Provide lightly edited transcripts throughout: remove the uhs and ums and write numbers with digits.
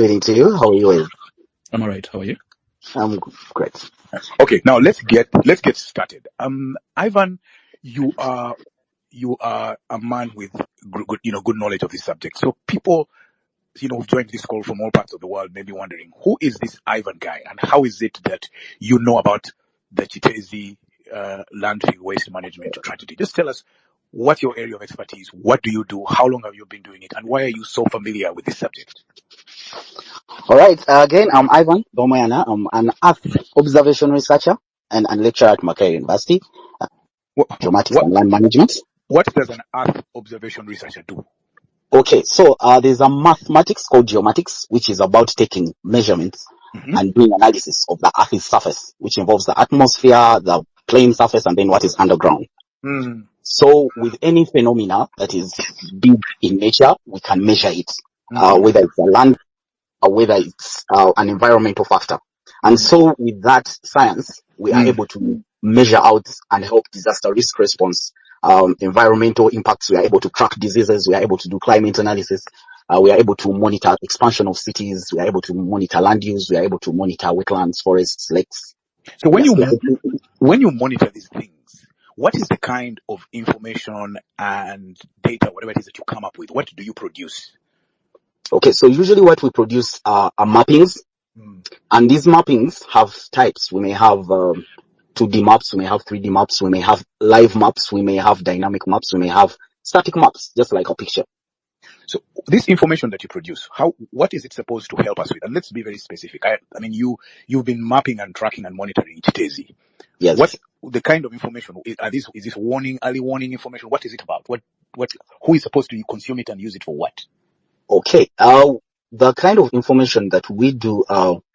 Evening to you. How are you? I'm all right. How are you? I'm great. Okay, now let's get started. Ivan, you are a man with good knowledge of this subject. So people who've joined this call from all parts of the world may be wondering, who is this Ivan guy, and how is it that you know about the Kiteezi landfill waste management tragedy? Just tell us what's your area of expertise, what do you do, how long have you been doing it, and why are you so familiar with this subject? All right. Again, I'm Ivan Bwamweyana. I'm an Earth observation researcher and lecturer at Makerere University, geomatics and land management. What does an Earth observation researcher do? Okay, so there's a mathematics called geomatics, which is about taking measurements and doing analysis of the Earth's surface, which involves the atmosphere, the plane surface, and then what is underground. So with any phenomena that is big in nature, we can measure it, whether it's a land or whether it's an environmental factor. And so with that science, we are able to measure out and help disaster risk response, environmental impacts. We are able to track diseases. We are able to do climate analysis. We are able to monitor expansion of cities. We are able to monitor land use. We are able to monitor wetlands, forests, lakes. So when you monitor these things, what is the kind of information and data, whatever it is that you come up with? What do you produce? Okay, so usually what we produce are mappings, and these mappings have types. We may have 2D maps, we may have 3D maps, we may have live maps, we may have dynamic maps, we may have static maps, just like a picture. So this information that you produce, what is it supposed to help us with? And let's be very specific. I mean, you've been mapping and tracking and monitoring Kiteezi. Yes. What the kind of information is this early warning information? What is it about? Who is supposed to consume it and use it for what? Okay. The kind of information that we do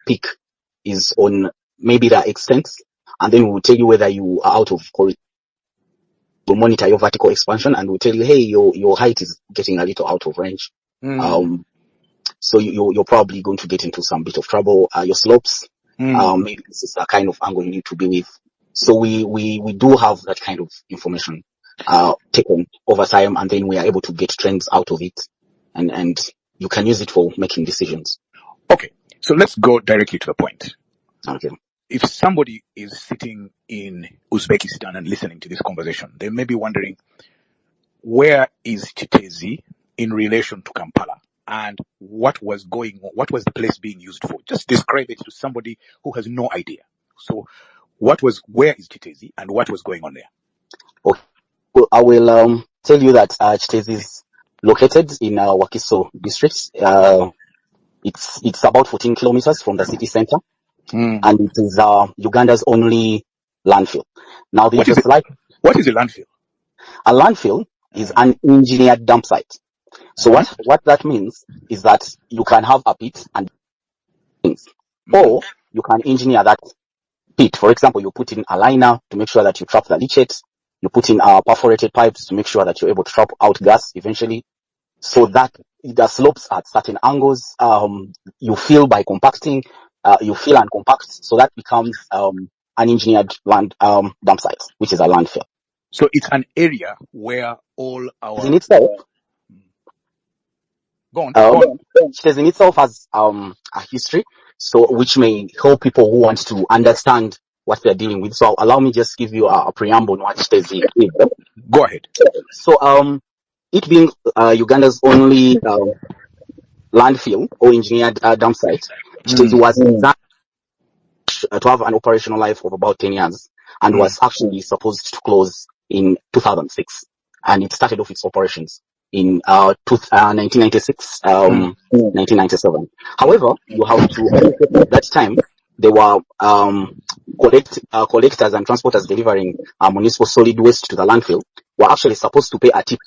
pick is on maybe the extent, and then we'll tell you whether you are out of corridor. We'll monitor your vertical expansion, and we'll tell you, hey, your height is getting a little out of range. So you're probably going to get into some bit of trouble. Your slopes, maybe this is the kind of angle you need to be with. So we do have that kind of information taken over time, and then we are able to get trends out of it, and you can use it for making decisions. Okay, so let's go directly to the point. Okay. If somebody is sitting in Uzbekistan and listening to this conversation, they may be wondering, where is Kiteezi in relation to Kampala, and what was the place being used for? Just describe it to somebody who has no idea. So where is Kiteezi and what was going on there? Okay. Well, I will tell you that Kiteezi is located in Wakiso district. It's about 14 kilometers from the city center, and it is Uganda's only landfill. Now, what is a landfill? A landfill is an engineered dump site. So what that means is that you can have a pit and things, or you can engineer that pit. For example, you put in a liner to make sure that you trap the leachate. You put in perforated pipes to make sure that you're able to trap out gas eventually, so that the slopes at certain angles, you fill by compacting, you fill and compact, so that becomes an engineered land dump site, which is a landfill. So it's an area where all our in itself, in itself has a history, so which may help people who want to understand what they're dealing with. So allow me just give you a preamble on what Kiteezi is. Go ahead. So it being Uganda's only landfill or engineered dump site, Kiteezi was designed to have an operational life of about 10 years and was actually supposed to close in 2006. And it started off its operations in 1996, 1997. However, you have to at that time, there were collectors and transporters delivering municipal solid waste to the landfill were actually supposed to pay a tip,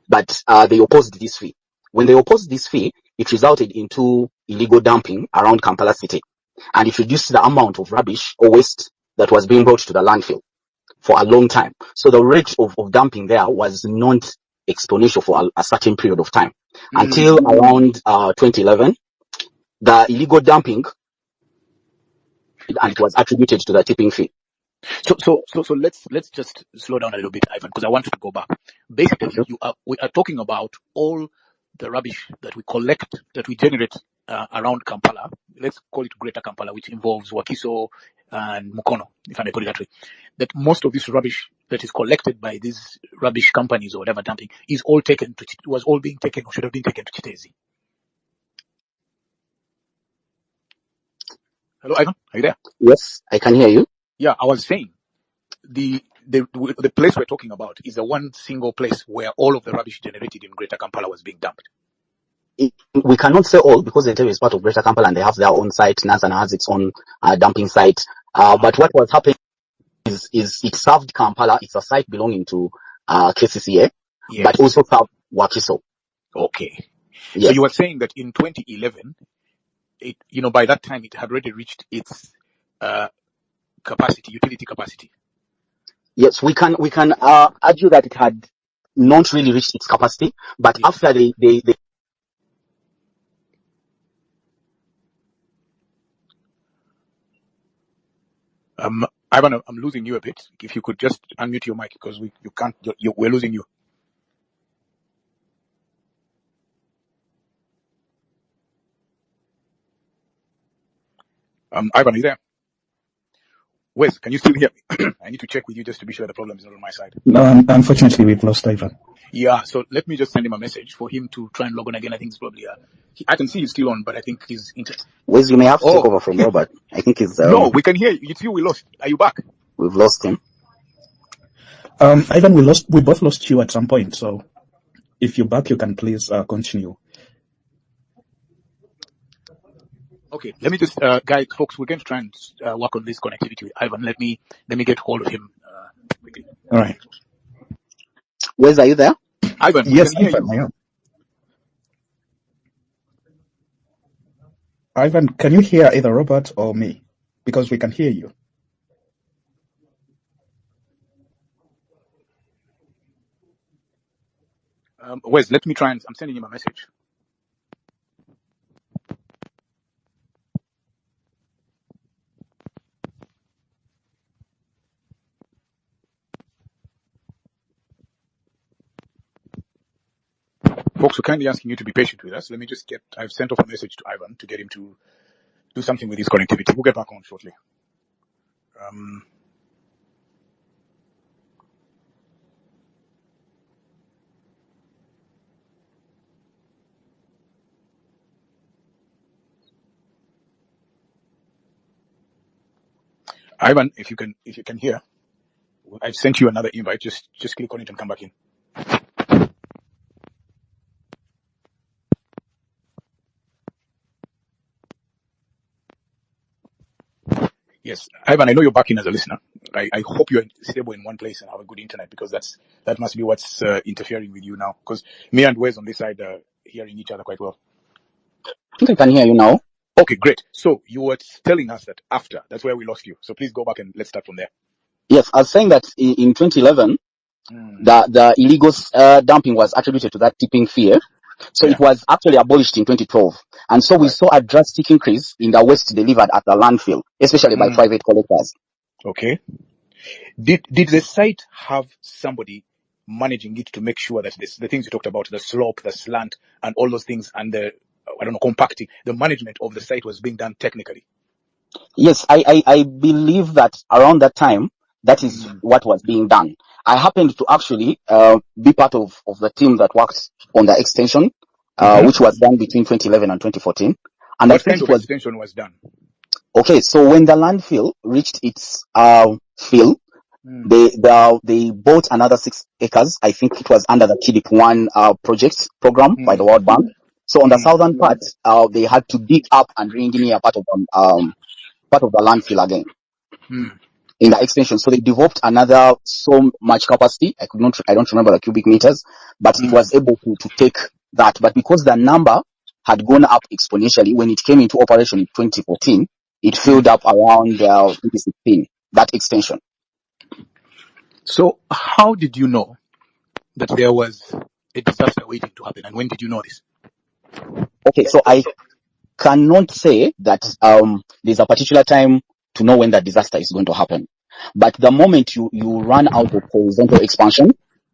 but they opposed this fee. When they opposed this fee, it resulted into illegal dumping around Kampala city, and it reduced the amount of rubbish or waste that was being brought to the landfill for a long time. So the rate of dumping there was not exponential for a certain period of time until around 2011. The illegal dumping, and it was attributed to the tipping fee. So let's just slow down a little bit, Ivan, because I want you to go back. Basically, we are talking about all the rubbish that we collect, that we generate around Kampala, let's call it Greater Kampala, which involves Wakiso and Mukono, if I may put it that way, that most of this rubbish that is collected by these rubbish companies or whatever dumping is all taken to, was all being taken or should have been taken to Kiteezi. Hello, Ivan, are you there? Yes, I can hear you. Yeah, I was saying the place we're talking about is the one single place where all of the rubbish generated in Greater Kampala was being dumped. We cannot say all because the area is part of Greater Kampala and they have their own site. NASA has its own dumping site. But what was happening is it served Kampala. It's a site belonging to KCCA, Yes. but also served Wakiso. Okay. Yes. So you were saying that in 2011, it, by that time it had already reached its capacity, utility capacity. Yes, we can argue that it had not really reached its capacity, but Yes. after they Ivan, I'm losing you a bit. If you could just unmute your mic because we're losing you. Ivan, are you there? Wes, can you still hear me? I need to check with you just to be sure the problem is not on my side. No, unfortunately, we've lost Ivan. Yeah, so let me just send him a message for him to try and log on again. I think it's probably I can see he's still on, but I think he's Wes, you may have to take over from Robert. I think he's no, we can hear you. It's you we lost. Are you back? We've lost him. Ivan, we both lost you at some point. So if you're back, you can please continue. Okay, let me just, guys, folks, we're going to try and work on this connectivity with Ivan. Let me get hold of him quickly. All right. Wes, are you there? Ivan, Yes, we can hear Ivan, you. I am. Ivan, can you hear either Robert or me? Because we can hear you. Wes, let me try and I'm sending him a message. Folks, we're kindly asking you to be patient with us. Let me just I've sent off a message to Ivan to get him to do something with his connectivity. We'll get back on shortly. Ivan, if you can hear, I've sent you another invite. Just click on it and come back in. Yes, Ivan, I know you're back in as a listener. I hope you're stable in one place and have a good internet because that must be what's interfering with you now. Because me and Wes on this side are hearing each other quite well. I think I can hear you now. Okay, great. So you were telling us that that's where we lost you. So please go back and let's start from there. Yes, I was saying that in 2011, the illegal dumping was attributed to that tipping fee. So Yeah. it was actually abolished in 2012. And so we saw a drastic increase in the waste delivered at the landfill, especially by private collectors. Okay. Did the site have somebody managing it to make sure that the things you talked about, the slope, the slant, and all those things, and the compacting, the management of the site was being done technically? Yes, I believe that around that time, that is what was being done. I happened to actually be part of the team that worked on the extension, which was done between 2011 and 2014. And What kind of extension was done? Okay, so when the landfill reached its fill, they bought another 6 acres. I think it was under the KIDIP 1 project program by the World Bank. So on the southern part, they had to dig up and re-engineer part of the landfill again in the extension. So they developed another so much capacity. I don't remember the cubic meters, but it was able to take that. But because the number had gone up exponentially when it came into operation in 2014, it filled up around 2016, that extension. So how did you know that there was a disaster waiting to happen, and when did you know this? Okay, so I cannot say that there's a particular time to know when that disaster is going to happen. But the moment you run out of horizontal expansion,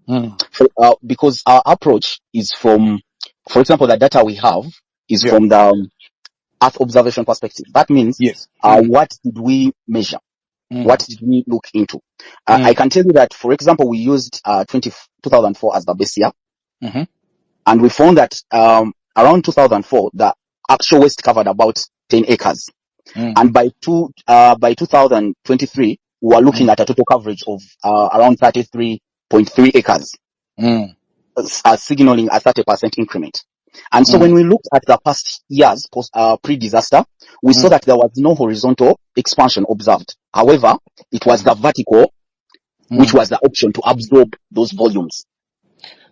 because our approach is from for example, the data we have is Yeah. from the Earth observation perspective. That means, Yes. what did we measure? What did we look into? I can tell you that, for example, we used 2004 as the base year, and we found that around 2004, the actual waste covered about 10 acres. And by 2023, we were looking at a total coverage of around 33.3 acres, signaling a 30% increment. And so when we looked at the past years pre-disaster, we saw that there was no horizontal expansion observed. However, it was the vertical which was the option to absorb those volumes.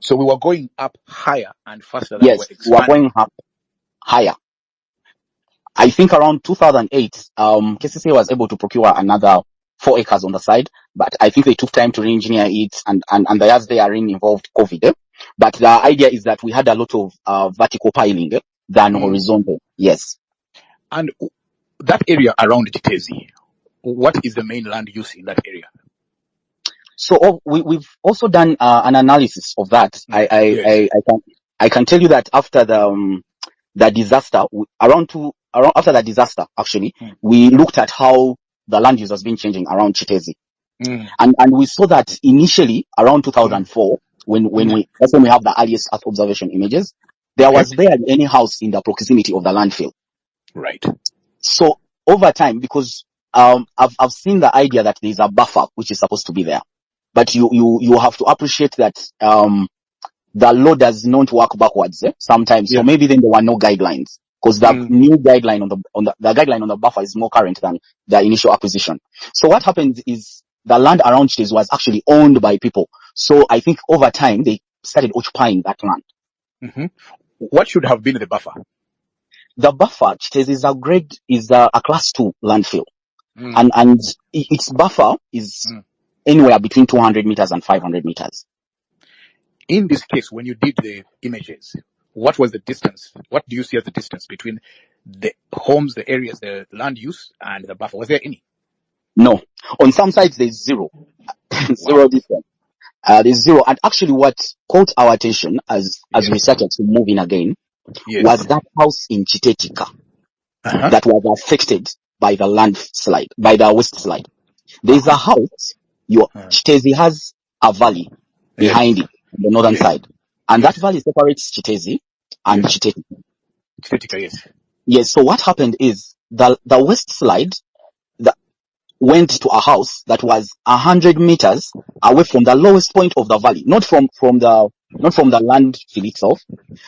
So we were going up higher and faster than we were Yes, we were expanding. going up higher. I think around 2008, KCCA was able to procure another 4 acres on the side, but I think they took time to re-engineer it, and the years they are in involved COVID. But the idea is that we had a lot of vertical piling than horizontal. Yes. And that area around Kiteezi, what is the main land use in that area? So we've also done an analysis of that. Yes. I can tell you that after the disaster, after the disaster, actually, we looked at how the land use has been changing around Kiteezi. And we saw that initially around 2004, that's when we have the earliest Earth observation images, there was barely any house in the proximity of the landfill. Right. So over time, because I've seen the idea that there's a buffer which is supposed to be there, but you have to appreciate that the law does not work backwards sometimes. So maybe then there were no guidelines, because the new guideline the guideline on the buffer is more current than the initial acquisition. So what happens is the land around Kiteezi was actually owned by people. So I think over time they started occupying that land. What should have been the buffer? The buffer, Kiteezi is a class 2 landfill. And its buffer is anywhere between 200 meters and 500 meters. In this case, when you did the images, what was the distance? What do you see as the distance between the homes, the areas, the land use, and the buffer? Was there any? No. On some sides, there's zero. Zero distance. There's zero. And actually what caught our attention as researchers to move in again was that house in Chitetika that was affected by the landslide, by the waste slide. There's a house, Kiteezi has a valley behind it, on the northern side. And that valley separates Kiteezi and Chitetika. Chitetika, yes. So what happened is the waste slide went to a house that was 100 meters away from the lowest point of the valley, not from the landfill itself.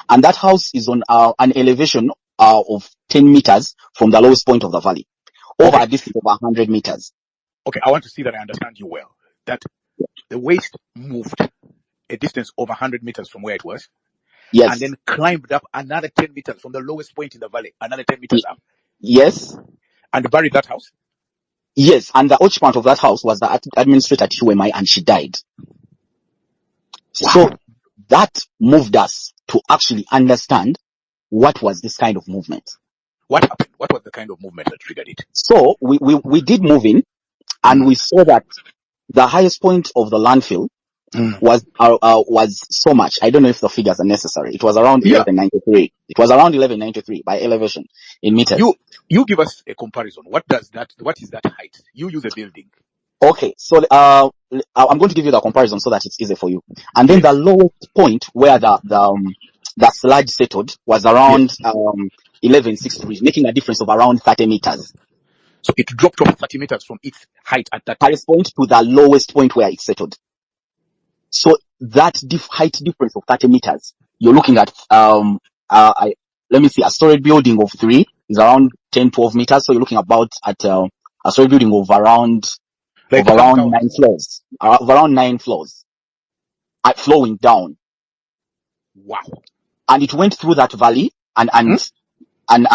And that house is on an elevation of 10 meters from the lowest point of the valley, over a distance of 100 meters. Okay, I want to see that I understand you well. That the waste moved a distance over 100 meters from where it was. Yes. And then climbed up another 10 meters from the lowest point in the valley, another 10 meters up. Yes. And buried that house? Yes, and the occupant of that house was the administrator Chiwemai, and she died. Wow. So that moved us to actually understand what was this kind of movement. What happened? What was the kind of movement that triggered it? So we did move in, and we saw that the highest point of the landfill was so much. I don't know if the figures are necessary. It was around 1193. It was around 1193 by elevation in meters. You give us a comparison. What is that height? You use a building. Okay, so I'm going to give you the comparison so that it's easy for you. And then the lowest point where the sludge settled was around 1163, making a difference of around 30 meters. So it dropped off 30 meters from its height at that highest point to the lowest point where it settled. So that height difference of 30 meters, you're looking at let me see, a storage building of 3 is around 10-12 meters. So you're looking about at a storage building of around 9 floors, around 9 floors, flowing down. Wow! And it went through that valley and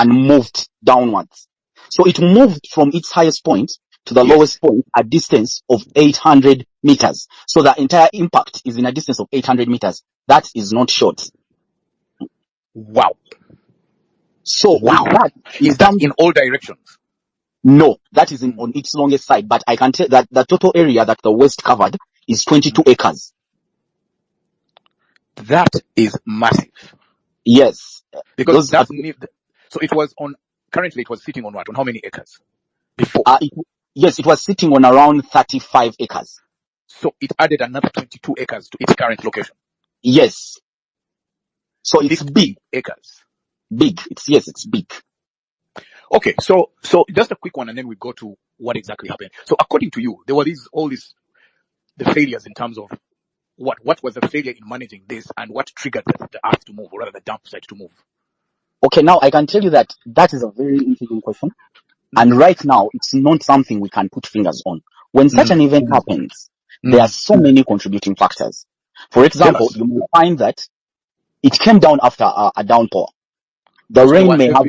moved downwards. So it moved from its highest point to the lowest point, a distance of 800 meters. So the entire impact is in a distance of 800 meters. That is not short. Wow. So is that in all directions? No, that is on its longest side. But I can tell that the total area that the waste covered is 22 acres. That is massive. Yes. Because Those that's so it was on, currently it was sitting on what? On how many acres before? Yes, it was sitting on around 35 acres. So it added another 22 acres to its current location. Yes. So it's big. Acres. Big. It's big. Okay, so just a quick one, and then we go to what exactly happened. So according to you, there were the failures in terms of what was the failure in managing this, and what triggered the earth to move, or rather the dump site to move? Okay, now I can tell you that is a very interesting question. And right now, it's not something we can put fingers on. When such an event happens, there are so many contributing factors. For example, you may find that it came down after a downpour. The rain may have,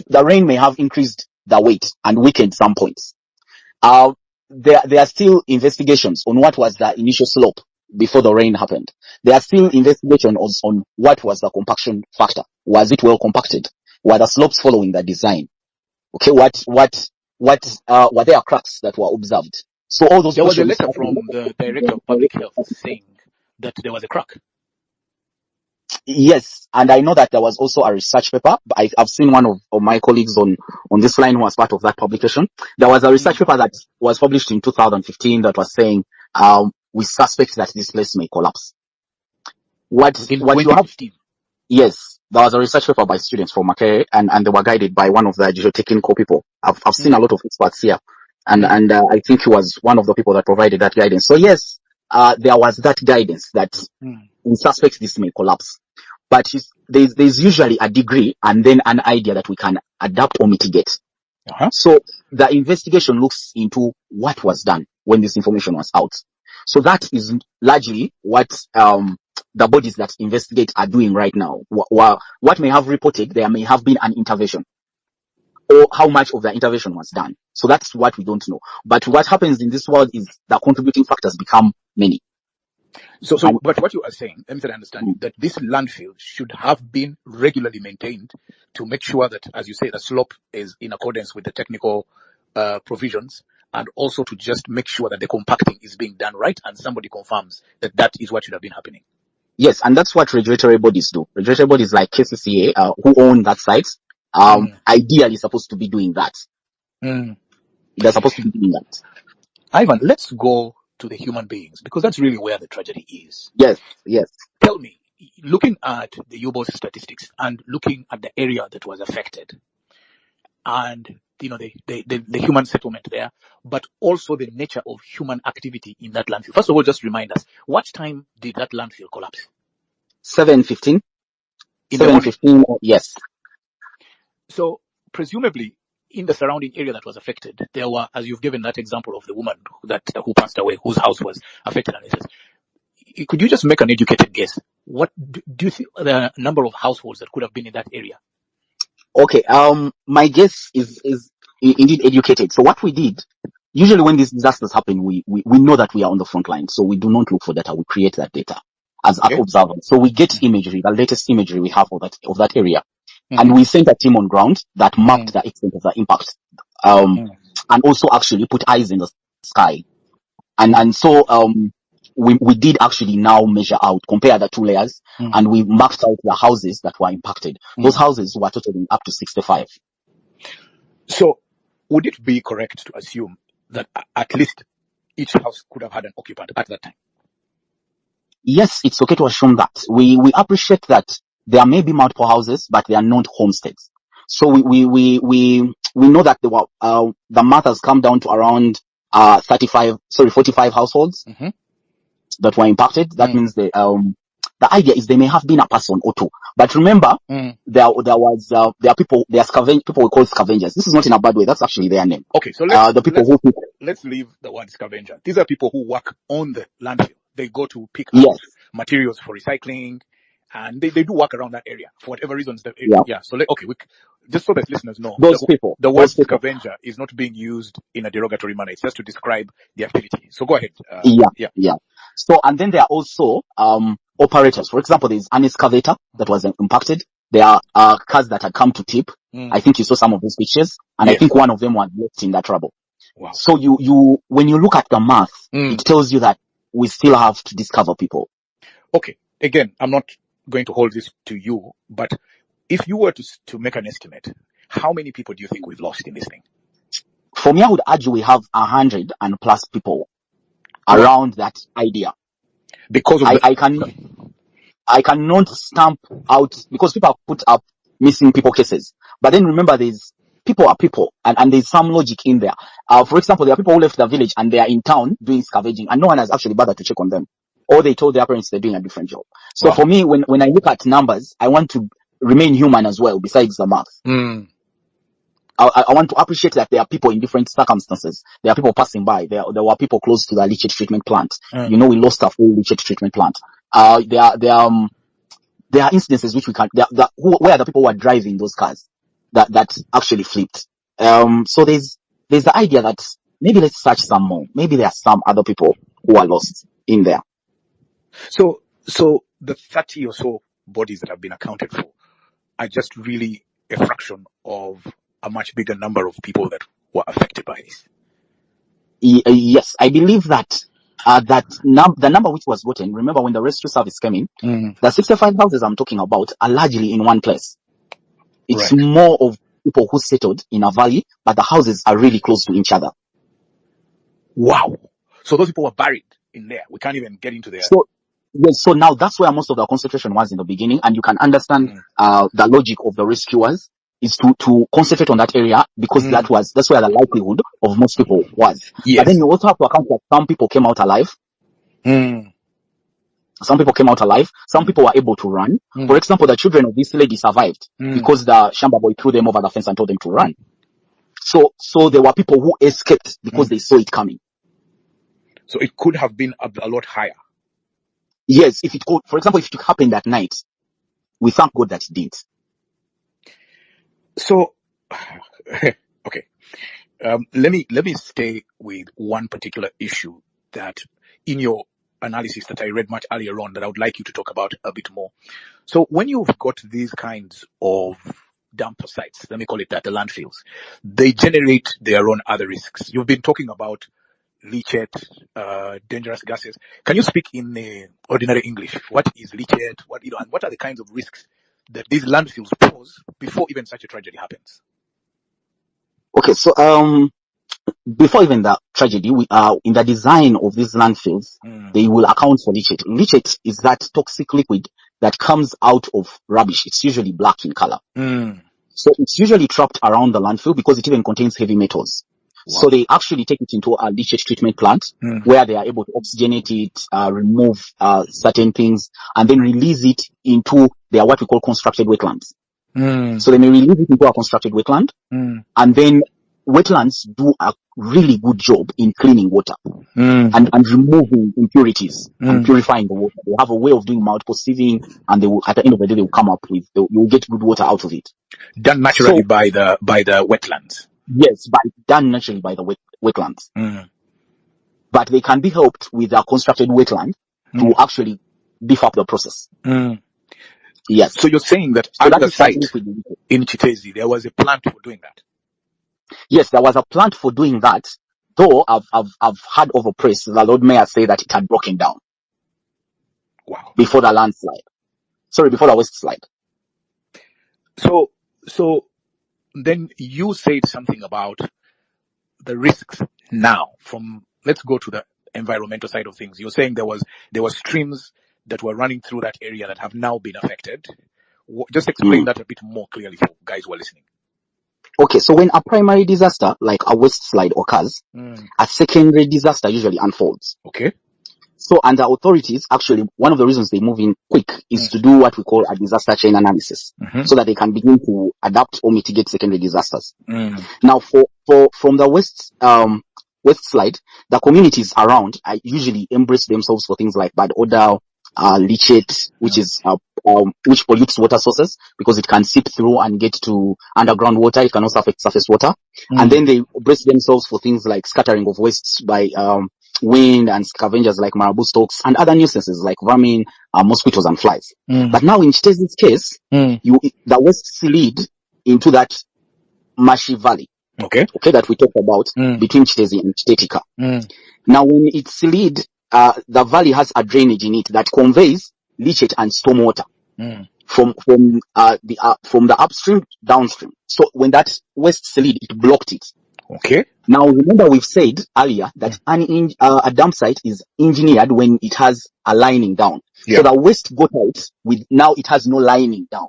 the rain may have increased the weight and weakened some points. There are still investigations on what was the initial slope before the rain happened. There are still investigations on what was the compaction factor. Was it well compacted? Were the slopes following the design? Okay, were there cracks that were observed? So all those There was a questions. letter from the Director of Public Health saying that there was a crack. Yes, and I know that there was also a research paper. I've seen one of my colleagues on this line who was part of that publication. There was a research paper that was published in 2015 that was saying, we suspect that this place may collapse. What you have? Yes, there was a research paper by students from Makerere, and they were guided by one of the geotechnical people. I've seen a lot of experts here, and I think he was one of the people that provided that guidance. So yes, there was that guidance that we suspect this may collapse. But there's usually a degree and then an idea that we can adapt or mitigate. So the investigation looks into what was done when this information was out. So that is largely what the bodies that investigate are doing right now. What may have reported, there may have been an intervention, or how much of the intervention was done. So that's what we don't know. But what happens in this world is the contributing factors become many. But what you are saying, let me try to understand, that this landfill should have been regularly maintained to make sure that, as you say, the slope is in accordance with the technical provisions, and also to just make sure that the compacting is being done right, and somebody confirms that is what should have been happening. Yes, and that's what regulatory bodies do. Regulatory bodies like KCCA, who own that site, ideally supposed to be doing that. They're supposed to be doing that. Ivan, let's go to the human beings, because that's really where the tragedy is. Yes. Tell me, looking at the UBOS statistics and looking at the area that was affected, and the human settlement there, but also the nature of human activity in that landfill. First of all, just remind us, what time did that landfill collapse? 7:15. 7:15. Yes. So presumably, in the surrounding area that was affected, there were, as you've given that example of the woman who passed away, whose house was affected, and it says, could you just make an educated guess? What do you think the number of households that could have been in that area? Okay. My guess is indeed educated. So what we did, usually when these disasters happen, we know that we are on the front line. So we do not look for data. We create that data as observers. So we get imagery, the latest imagery we have of that area. And we sent a team on ground that mapped the extent of the impact, and also actually put eyes in the sky. And so, we did actually now measure out, compare the two layers, and we marked out the houses that were impacted. Those houses were totaling up to 65. So would it be correct to assume that at least each house could have had an occupant at that time? Yes, it's okay to assume that. We appreciate that there may be multiple houses, but they are not homesteads. So we know that the math has come down to around 45 households that were impacted. That means the idea is they may have been a person or two. But remember, there are people we call scavengers. This is not in a bad way. That's actually their name. Okay, so let's leave the word scavenger. These are people who work on the landfill. They go to pick up materials for recycling, and they do work around that area for whatever reasons. So just so that listeners know, the word scavenger is not being used in a derogatory manner. It's just to describe the activity. So go ahead. So, and then there are also operators. For example, there's an excavator that was impacted. There are cars that had come to tip. I think you saw some of these pictures, and I think one of them was left in that trouble. Wow. So when you look at the math, it tells you that we still have to discover people. Okay. Again, I'm not going to hold this to you, but if you were to make an estimate, how many people do you think we've lost in this thing? For me, I would argue we have 100 and plus people around that idea. Because of I cannot stamp out, because people have put up missing people cases. But then remember, people are people, and there's some logic in there. For example, there are people who left the village and they are in town doing scavenging, and no one has actually bothered to check on them. Or they told their parents they're doing a different job. So for me, when I look at numbers, I want to remain human as well, besides the math. I want to appreciate that there are people in different circumstances. There are people passing by. There were people close to the leachate treatment plant. We lost a full leachate treatment plant. There are instances which we can, where the people who are driving those cars that actually flipped. So there's the idea that maybe let's search some more. Maybe there are some other people who are lost in there. So the 30 or so bodies that have been accounted for are just really a fraction of a much bigger number of people that were affected by this. Yes, I believe that the number which was gotten, remember when the rescue service came in, the 65 houses I'm talking about are largely in one place. It's more of people who settled in a valley, but the houses are really close to each other. Wow. So those people were buried in there. We can't even get into there. So now that's where most of the concentration was in the beginning, and you can understand the logic of the rescuers is to concentrate on that area, because that's where the likelihood of most people was. Yes. But then you also have to account that some people came out alive. Some people came out alive. Some people were able to run. For example, the children of this lady survived because the Shamba boy threw them over the fence and told them to run. So there were people who escaped because they saw it coming. So it could have been a lot higher. Yes, if it could, for example, if it happened at night, we thank God that it didn't. So, okay. Let me stay with one particular issue that in your analysis that I read much earlier on that I would like you to talk about a bit more. So when you've got these kinds of dump sites, let me call it that, the landfills, they generate their own other risks. You've been talking about leachate, dangerous gases. Can you speak in ordinary English? What is leachate? And what are the kinds of risks that these landfills pose before even such a tragedy happens? Okay, so before even the tragedy, we in the design of these landfills, they will account for leachate. Leachate is that toxic liquid that comes out of rubbish. It's usually black in color. So it's usually trapped around the landfill because it even contains heavy metals. Wow. So they actually take it into a leachate treatment plant where they are able to oxygenate it, remove certain things, and then release it into their what we call constructed wetlands. So they may release it into a constructed wetland, and then wetlands do a really good job in cleaning water and removing impurities and purifying the water. They have a way of doing multiple sieving, and they will, at the end of the day, they will come up with, you will get good water out of it. Done naturally by the wetlands. Yes, done naturally by the wetlands. But they can be helped with a constructed wetland to actually beef up the process. Yes. So you're saying that at the site in Kiteezi, there was a plant for doing that? Yes, there was a plant for doing that, though I've heard of a press, the Lord Mayor say that it had broken down. Wow. Before the landslide. Sorry, before the west slide. So then you said something about the risks now let's go to the environmental side of things. You're saying there were streams that were running through that area that have now been affected. Just explain that a bit more clearly for guys who are listening. Okay, so when a primary disaster, like a west slide occurs, a secondary disaster usually unfolds. Okay. So under authorities, actually, one of the reasons they move in quick is to do what we call a disaster chain analysis, so that they can begin to adapt or mitigate secondary disasters. Now, from the west slide, the communities around usually embrace themselves for things like bad odor, leachate, which is which pollutes water sources because it can seep through and get to underground water. It can also affect surface water, and then they brace themselves for things like scattering of wastes by wind and scavengers like marabou stalks and other nuisances like vermin, mosquitoes and flies. But now in Kiteezi's case, the wastes lead into that marshy valley. Okay, that we talked about between Kiteezi and Kiteetika. Now when it's lead, the valley has a drainage in it that conveys leachate and storm water. from the upstream downstream. So when that waste slid, it blocked it. Okay. Now remember we've said earlier that a dump site is engineered when it has a lining down. Yeah. So the waste got out with now it has no lining down,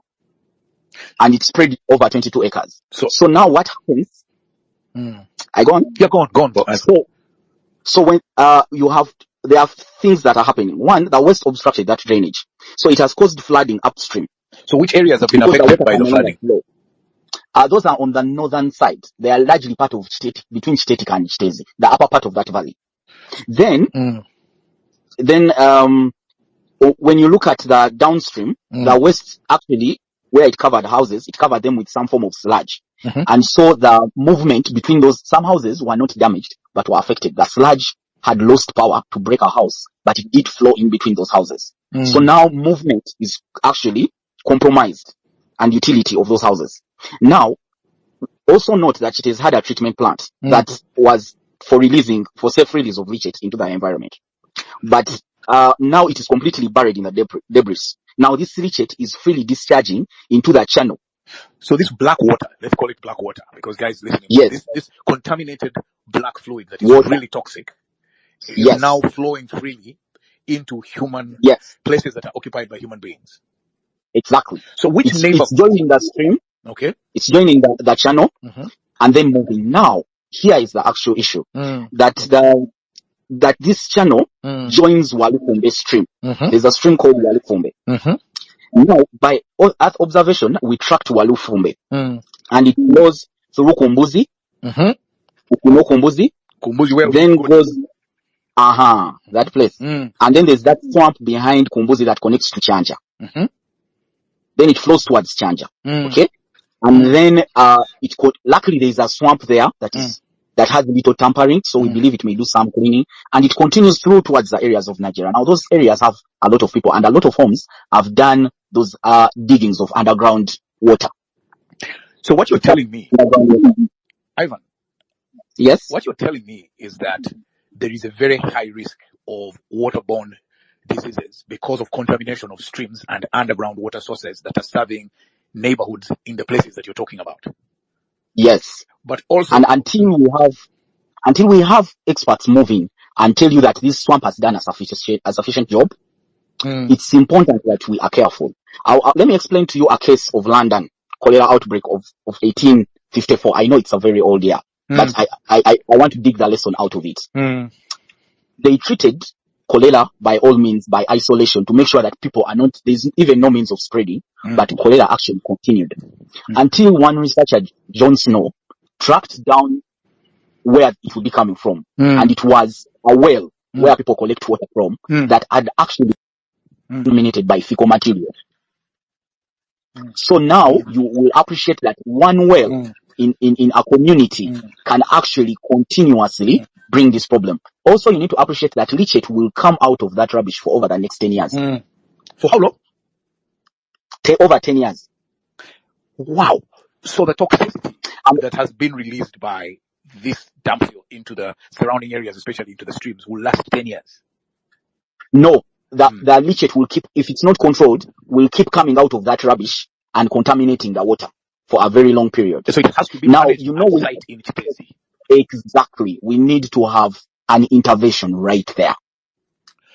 and it's spread over 22 acres. So now what happens? I go on. Yeah, go on. So when there are things that are happening. One, the waste obstructed that drainage, so it has caused flooding upstream. So which areas have been affected by the flooding? Those are on the northern side. They are largely part of between Chitetika and Kiteezi, the upper part of that valley. Then when you look at the downstream, the waste actually, where it covered houses, it covered them with some form of sludge. And so the movement between some houses were not damaged, but were affected. The sludge had lost power to break a house, but it did flow in between those houses. So now movement is actually compromised, and utility of those houses. Now, also note that it has had a treatment plant that was for safe release of leachate into the environment. But now it is completely buried in the debris. Now this leachate is freely discharging into the channel. So this black water, let's call it black water, because guys listening, yes, this contaminated black fluid that is really toxic is now flowing freely into human places that are occupied by human beings. Exactly. So which it's joining the stream. Okay. It's joining the channel and then moving. Now, here is the actual issue. That this channel joins Walufumbe stream. There's a stream called Walufumbe. Now, by Earth observation, we tracked Walufumbe. And it flows through Kumbuzi. Ukuno Kumbuzi. Then goes, that place. And then there's that swamp behind Kumbuzi that connects to Chanja. Then it flows towards Chanja. Okay? And then, luckily there's a swamp there that has a little tampering, so we believe it may do some cleaning, and it continues through towards the areas of Nigeria. Now those areas have a lot of people, and a lot of homes have done those diggings of underground water. So what you're telling me, Ivan, yes, what you're telling me is that there is a very high risk of waterborne diseases because of contamination of streams and underground water sources that are serving neighborhoods in the places that you're talking about. Yes. But also, and until we have experts moving and tell you that this swamp has done a sufficient job, it's important that we are careful. Let me explain to you a case of London cholera outbreak of 1854. I know it's a very old year, but I want to dig the lesson out of it. They treated cholera by all means by isolation to make sure that people are not, there's even no means of spreading, but cholera actually continued until one researcher, John Snow, tracked down where it would be coming from. And it was a well where people collect water from that had actually been contaminated by fecal material. So now you will appreciate that one well in a community can actually continuously bring this problem. Also, you need to appreciate that leachate will come out of that rubbish for over the next 10 years. For how long? Over 10 years. Wow. So the toxicity that has been released by this Landfill into the surrounding areas, especially into the streams, will last 10 years? No. The leachate will keep, if it's not controlled, will keep coming out of that rubbish and contaminating the water for a very long period. So it has to be now, managed on site in Kiteezi. Exactly. We need to have an intervention right there.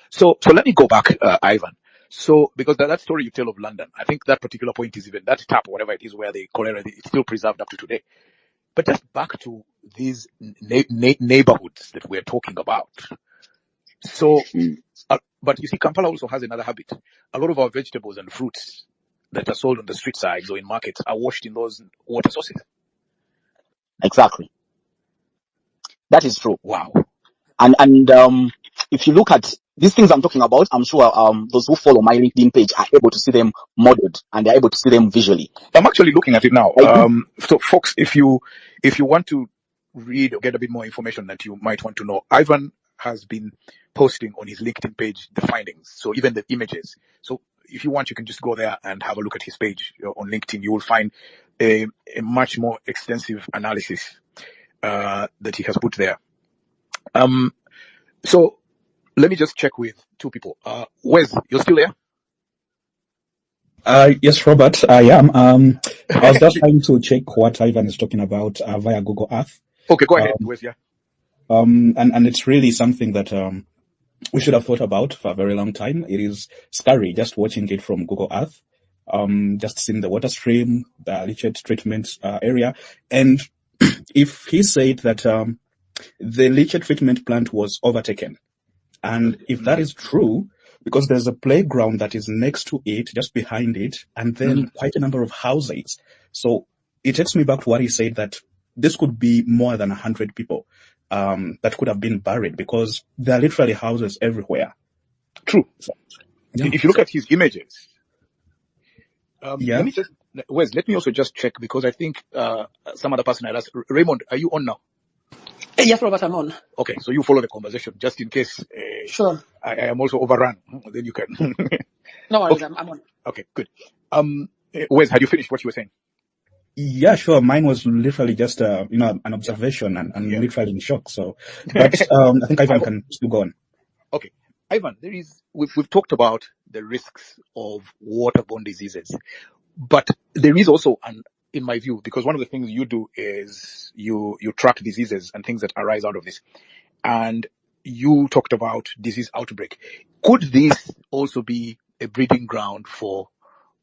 So let me go back, Ivan. So, because that story you tell of London, I think that particular point is even that tap or whatever it is where the cholera is still preserved up to today. But just back to these neighborhoods that we're talking about. So, but you see, Kampala also has another habit. A lot of our vegetables and fruits that are sold on the street sides or in markets are washed in those water sources. Exactly. That is true. Wow. And if you look at these things I'm talking about, I'm sure those who follow my LinkedIn page are able to see them modeled and they're able to see them visually. I'm actually looking at it now. So folks, if you want to read or get a bit more information that you might want to know, Ivan has been posting on his LinkedIn page the findings, so even the images. So if you want, you can just go there and have a look at his page on LinkedIn. You will find a much more extensive analysis that he has put there. So let me just check with two people. Wes, you're still there? Yes, Robert, I am. I was just trying to check what Ivan is talking about via Google Earth. Okay, go ahead, Wes, yeah. And it's really something that we should have thought about for a very long time. It is scary just watching it from Google Earth, just seeing the water stream, the leachate treatment area. And if he said that the leachate treatment plant was overtaken, and if that is true, because there's a playground that is next to it, just behind it, and then quite a number of houses. So it takes me back to what he said, that this could be more than 100 people that could have been buried, because there are literally houses everywhere. True. So, yeah. If you look at his images, Yeah. let me also just check, because I think some other person had asked. Raymond, are you on now? Yes, Robert, I'm on. Okay, so you follow the conversation just in case Sure. I am also overrun. Then you can. No worries, Okay. I'm on. Okay, good. Wes, had you finished what you were saying? Yeah, sure. Mine was literally just an observation, and I'm Yeah. literally in shock. So, but I think Ivan can still go on. Okay, Ivan, we've talked about the risks of waterborne diseases, but there is also in my view, because one of the things you do is you track diseases and things that arise out of this, and you talked about disease outbreak. Could this also be a breeding ground for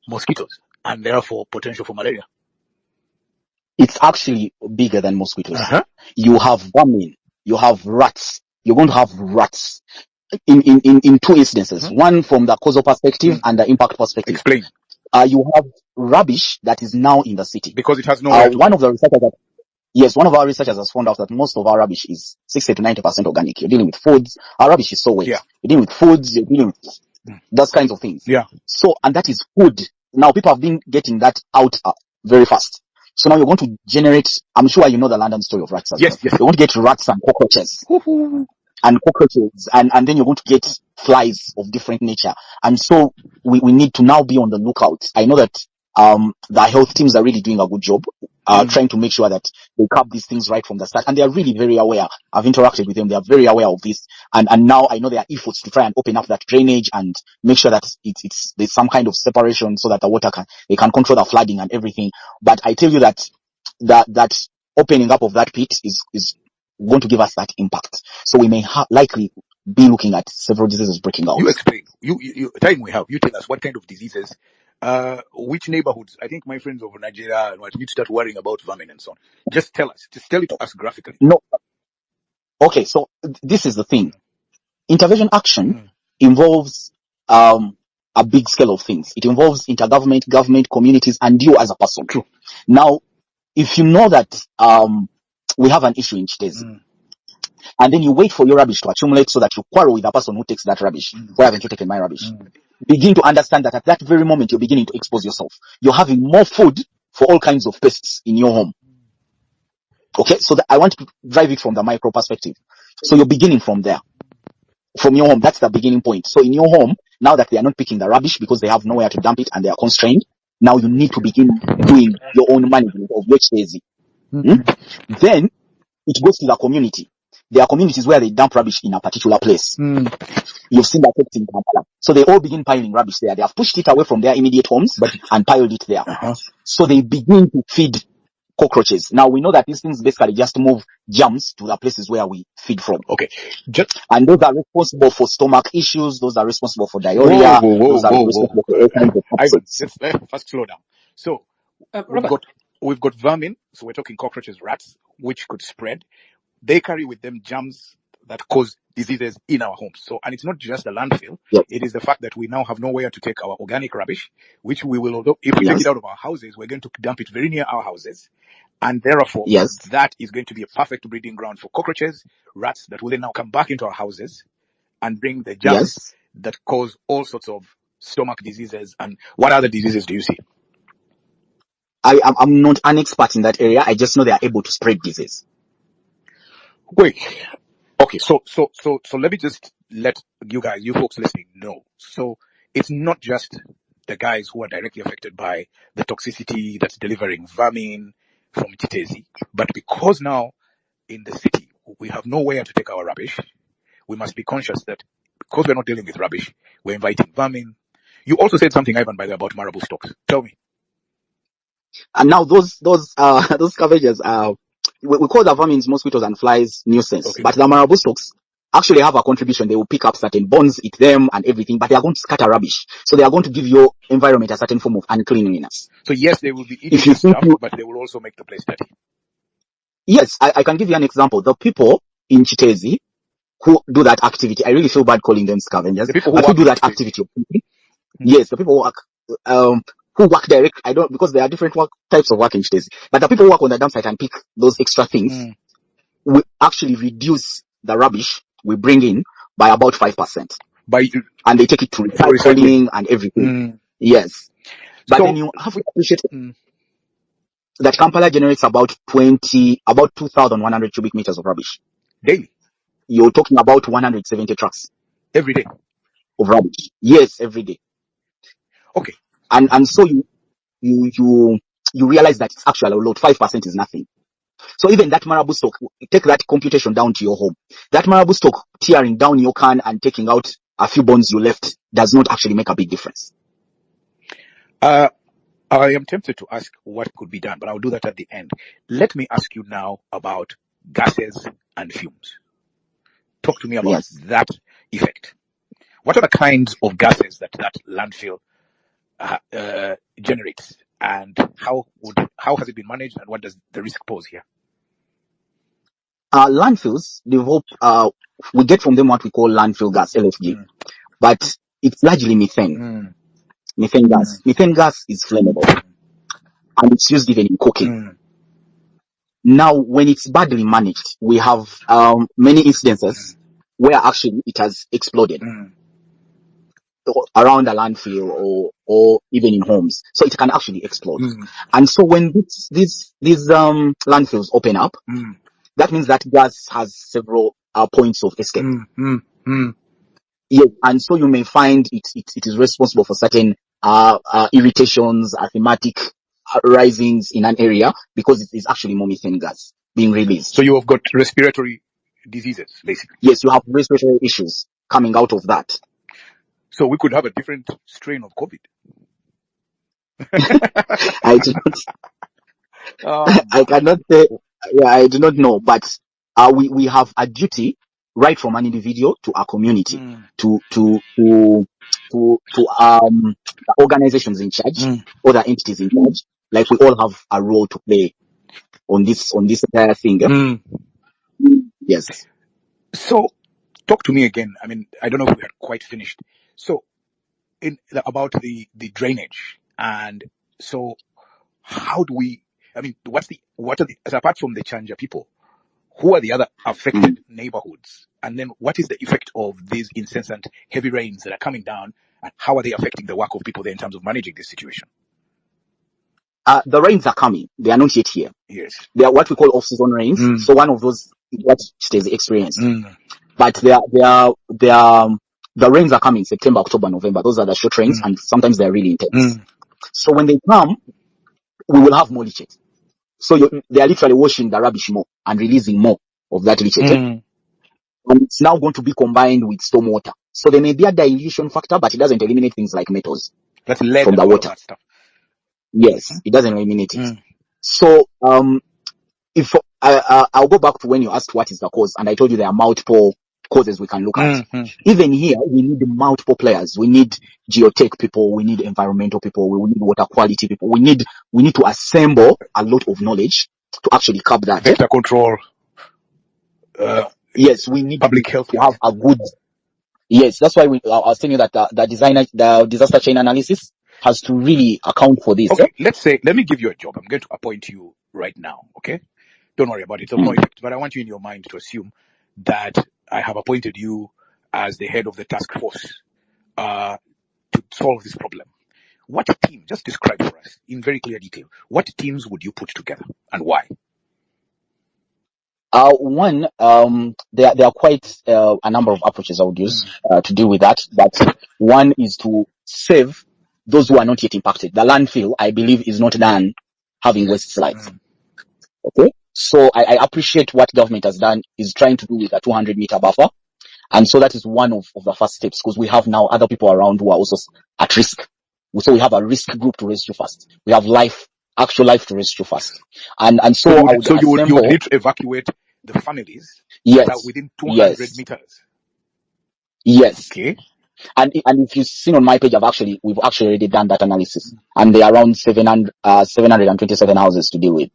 mosquitoes and therefore potential for malaria? It's actually bigger than mosquitoes. Uh-huh. You have vermin, you have rats. You're going to have rats in two incidences. One from the causal perspective and the impact perspective. Explain. You have rubbish that is now in the city. Because it has nowhere to one of our researchers has found out that most of our rubbish is 60 to 90% organic. You're dealing with foods. Our rubbish is so wet. Yeah. You're dealing with foods. You're dealing with those kinds of things. Yeah. So, and that is food. Now, people have been getting that out very fast. So now you're going to generate, I'm sure you know the London story of rats as well. Yes. You're going to get rats and cockroaches. And then you're going to get flies of different nature. And so we need to now be on the lookout. I know that the health teams are really doing a good job trying to make sure that they cap these things right from the start, and they are really very aware. I've interacted with them, they are very aware of this, and now I know there are efforts to try and open up that drainage and make sure that there's some kind of separation so that the water they can control the flooding and everything. But I tell you that opening up of that pit is going to give us that impact. So we may likely be looking at several diseases breaking out. You explain. You time we have. You tell us what kind of diseases, which neighborhoods. I think my friends over Nigeria need to start worrying about vermin and so on. Just tell us. Just tell it to us graphically. No. Okay, so this is the thing. Intervention action involves a big scale of things. It involves intergovernment, government, communities, and you as a person. True. Now, if you know that we have an issue in Kiteezi, and then you wait for your rubbish to accumulate so that you quarrel with the person who takes that rubbish. Why haven't you taken my rubbish? Begin to understand that at that very moment you're beginning to expose yourself. You're having more food for all kinds of pests in your home. Okay, so I want to drive it from the micro perspective. So you're beginning from there. From your home, that's the beginning point. So in your home, now that they are not picking the rubbish because they have nowhere to dump it and they are constrained, now you need to begin doing your own management of your Kiteezi. Then it goes to the community. There are communities where they dump rubbish in a particular place. You've seen that in Kampala. So they all begin piling rubbish there. They have pushed it away from their immediate homes and piled it there. So they begin to feed cockroaches. Now we know that these things basically just move germs to the places where we feed from. Okay. And those are responsible for stomach issues. Those are responsible for diarrhea. Those are responsible for all kinds of let's first slow down. So we've got vermin. So we're talking cockroaches, rats, which could spread. They carry with them germs that cause diseases in our homes. So, and it's not just the landfill. Yep. It is the fact that we now have nowhere to take our organic rubbish, which we will, although if we take it out of our houses, we're going to dump it very near our houses. And therefore, that is going to be a perfect breeding ground for cockroaches, rats that will then now come back into our houses and bring the germs that cause all sorts of stomach diseases. And what other diseases do you see? I'm not an expert in that area. I just know they are able to spread disease. Wait. Okay, so let me just let you folks listening know. So it's not just the guys who are directly affected by the toxicity that's delivering vermin from Kiteezi, but because now in the city we have nowhere to take our rubbish, we must be conscious that because we're not dealing with rubbish, we're inviting vermin, You also said something, Ivan, by the way, about marable stocks. Tell me. And now those those scavengers we call the vermins, mosquitoes, and flies nuisance. Okay. But the marable stocks actually have a contribution. They will pick up certain bones, eat them, and everything. But they are going to scatter rubbish. So they are going to give your environment a certain form of uncleanliness. So yes, they will be eating If you the stuff, think but they will also make the place dirty. yes, I can give you an example. The people in Kiteezi who do that activity, I really feel bad calling them scavengers, The people but who work do in that Kiteezi. activity. Yes, the people who work direct. I don't, because there are different types of work in Kiteezi. But the people who work on the dump site and pick those extra things, we actually reduce the rubbish we bring in by about 5%. And they take it to recycling and everything. Yes. But So- then you have to appreciate that Kampala generates about 2,100 cubic meters of rubbish. Daily? You're talking about 170 trucks Every day? of rubbish. Yes, every day. Okay. And so you realize that it's actually a lot. 5% is nothing. So even that marable stock, take that computation down to your home. That marable stock tearing down your can and taking out a few bones you left does not actually make a big difference. I am tempted to ask what could be done, but I'll do that at the end. Let me ask you now about gases and fumes. Talk to me about that effect. What are the kinds of gases that landfill generates, and how has it been managed, and what does the risk pose here? Landfills develop, we get from them what we call landfill gas, LFG, but it's largely methane. Methane gas. Methane gas is flammable, and it's used even in cooking. Now, when it's badly managed, we have many incidences where actually it has exploded around a landfill or even in homes. So it can actually explode. And so when these landfills open up, that means that gas has several points of escape. Yeah, and so you may find it is responsible for certain irritations, asthmatic risings in an area because it is actually more methane gas being released. So you have got respiratory diseases, basically. Yes, you have respiratory issues coming out of that. So we could have a different strain of COVID. I do not. I cannot say. Yeah, I do not know, but we have a duty, right from an individual to our community, to the organizations in charge, other entities in charge. Like we all have a role to play on this entire thing. Yes. So, talk to me again. I mean, I don't know if we are quite finished. So, about the drainage, and so how do we? I mean, what are the, apart from the Chanja people, who are the other affected neighborhoods? And then what is the effect of these incessant heavy rains that are coming down, and how are they affecting the work of people there in terms of managing this situation? The rains are coming. They are not yet here. Yes. They are what we call off-season rains. So one of those is what stays experienced. But the rains are coming September, October, November. Those are the short rains, and sometimes they're really intense. So when they come, we will have more leachate. So they are literally washing the rubbish more and releasing more of that leachate. And it's now going to be combined with stormwater. So there may be a dilution factor, but it doesn't eliminate things like metals from the water. Yes, it doesn't eliminate it. So if I'll go back to when you asked what is the cause, and I told you there are multiple causes we can look at. Even here, we need multiple players. We need geotech people, we need environmental people, we need water quality people. We need to assemble a lot of knowledge to actually curb that. Vector control. Yes, we need public health to have a good. Yes, that's why I was telling you that the disaster chain analysis has to really account for this. Okay, let me give you a job. I'm going to appoint you right now. Okay, don't worry about it. It's no effect, but I want you in your mind to assume that I have appointed you as the head of the task force to solve this problem. What team? Just describe for us in very clear detail. What teams would you put together and why? One, there are quite a number of approaches I would use to deal with that. But one is to save those who are not yet impacted. The landfill, I believe, is not done having waste slides. Okay, so I appreciate what government has done is trying to do with a 200-meter buffer, And so that is one of the first steps, because we have now other people around who are also at risk. So we have a risk group to rescue first. We have actual life to rescue first. And so I would you would assemble. need to evacuate the families that Yes. are within 200 Yes. meters. Yes. Okay. And if you've seen on my page, we've actually already done that analysis, and there are around 727 houses to deal with.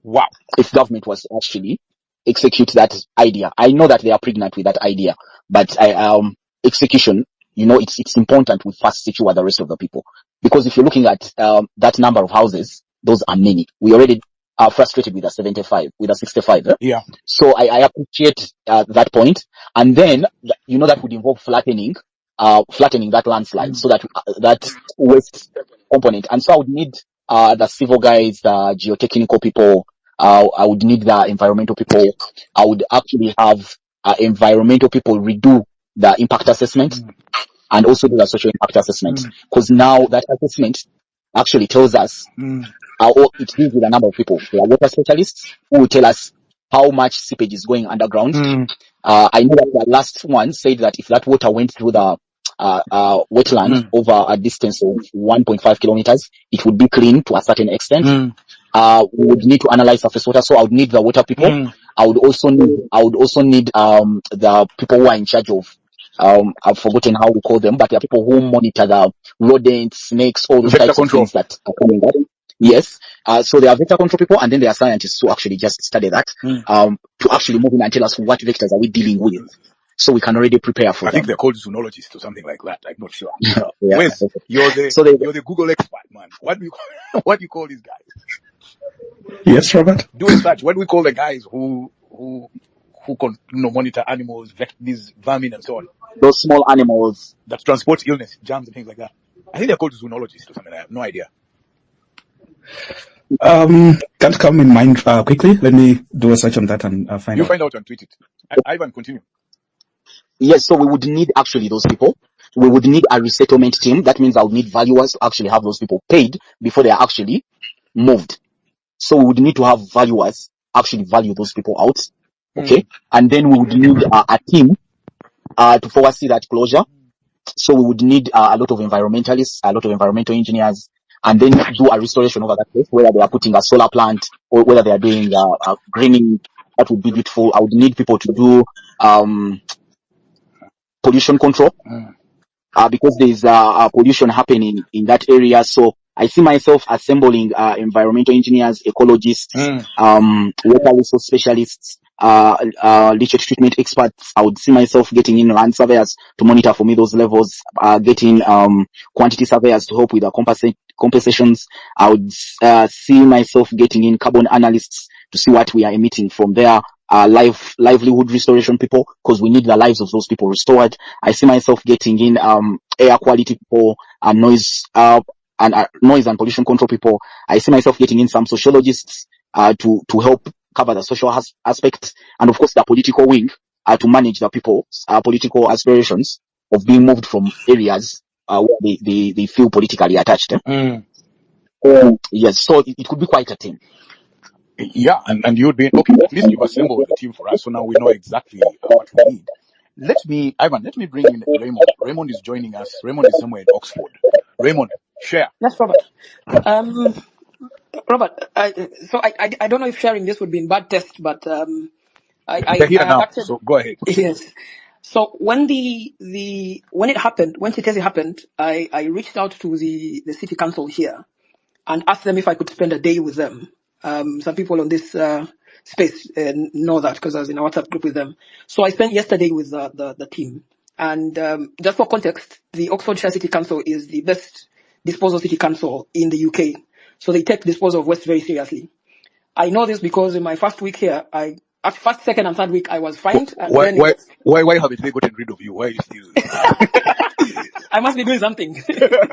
Wow. If government was to actually execute that idea, I know that they are pregnant with that idea, but execution, it's important we first secure the rest of the people, because if you're looking at that number of houses, those are many. We already are frustrated with a 75, with a 65. Yeah. So I appreciate that point, and then that would involve flattening that landslide, so that that waste component. And so I would need the civil guys, the geotechnical people. I would need the environmental people. I would actually have environmental people redo the impact assessment and also do the social impact assessment, because now that assessment actually tells us, it deals with a number of people. There are water specialists who will tell us how much seepage is going underground. I know that the last one said that if that water went through the wetland over a distance of 1.5 kilometers, it would be clean to a certain extent. We would need to analyze surface water, so I would need the water people. I would also need the people who are in charge of I've forgotten how we call them, but there are people who monitor the rodents, snakes, all those types of things that are coming up. Yes. So there are vector control people, and then there are scientists who actually just study that to actually move in and tell us what vectors are we dealing with, so we can already prepare for them. I think they're called zoologists or something like that. I'm not sure. Yeah. Wes, you're the Google expert, man. What do you call these guys? Yes, Robert. Do a search. What do we call the guys who can monitor animals, these vermin and so on? Those small animals that transport illness, germs and things like that. I think they're called zoologists or something. I have no idea. Can't come in mind quickly. Let me do a search on that and find out. You find out and tweet it. Ivan, continue. Yes, so we would need actually those people. We would need a resettlement team. That means I would need valuers to actually have those people paid before they are actually moved. So we would need to have valuers actually value those people out. Okay. And then we would need a team to foresee that closure. So we would need a lot of environmentalists, a lot of environmental engineers, and then do a restoration over that place, whether they are putting a solar plant or whether they are doing greening. That would be beautiful. I would need people to do pollution control because there is pollution happening in that area. So I see myself assembling environmental engineers, ecologists, water resource specialists, leachate treatment experts. I would see myself getting in land surveyors to monitor for me those levels, getting quantity surveyors to help with the compensations. I would see myself getting in carbon analysts to see what we are emitting from there. Livelihood restoration people, because we need the lives of those people restored. I see myself getting in air quality people, noise and pollution control people. I see myself getting in some sociologists to help cover the social aspect, and of course the political wing to manage the people's political aspirations of being moved from areas where they feel politically attached. Yes, so it could be quite a team. Yeah, and you'd be okay. At least you've assembled the team for us, so now we know exactly what we need. Ivan, let me bring in Raymond. Raymond is joining us. Raymond is somewhere in Oxford. Raymond, share. Yes, Robert. Robert, I don't know if sharing this would be in bad taste, but They're here now, actually, so go ahead. yes. So when when Kiteezi happened, I reached out to the city council here and asked them if I could spend a day with them. Some people on this space know that because I was in a WhatsApp group with them. So I spent yesterday with the team. And just for context, the Oxfordshire City Council is the best disposal city council in the UK. So they take disposal of waste very seriously. I know this because in my first week here, first, second, and third week, I was fined. And why haven't they gotten rid of you? Why are you still? I must be doing something.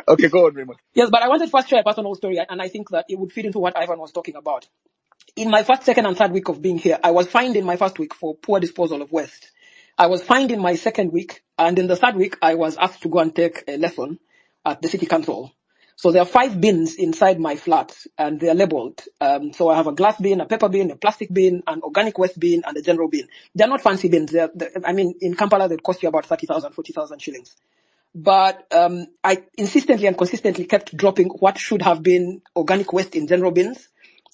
Okay, go on, Raymond. Yes, but I wanted to first share a personal story, and I think that it would fit into what Ivan was talking about. In my first, second, and third week of being here, I was fined in my first week for poor disposal of waste. I was fined in my second week, and in the third week, I was asked to go and take a lesson at the city council. So there are 5 bins inside my flat, and they're labeled. So I have a glass bin, a paper bin, a plastic bin, an organic waste bin, and a general bin. They're not fancy bins. I mean, in Kampala, they cost you about 30,000, 40,000 shillings. But I insistently and consistently kept dropping what should have been organic waste in general bins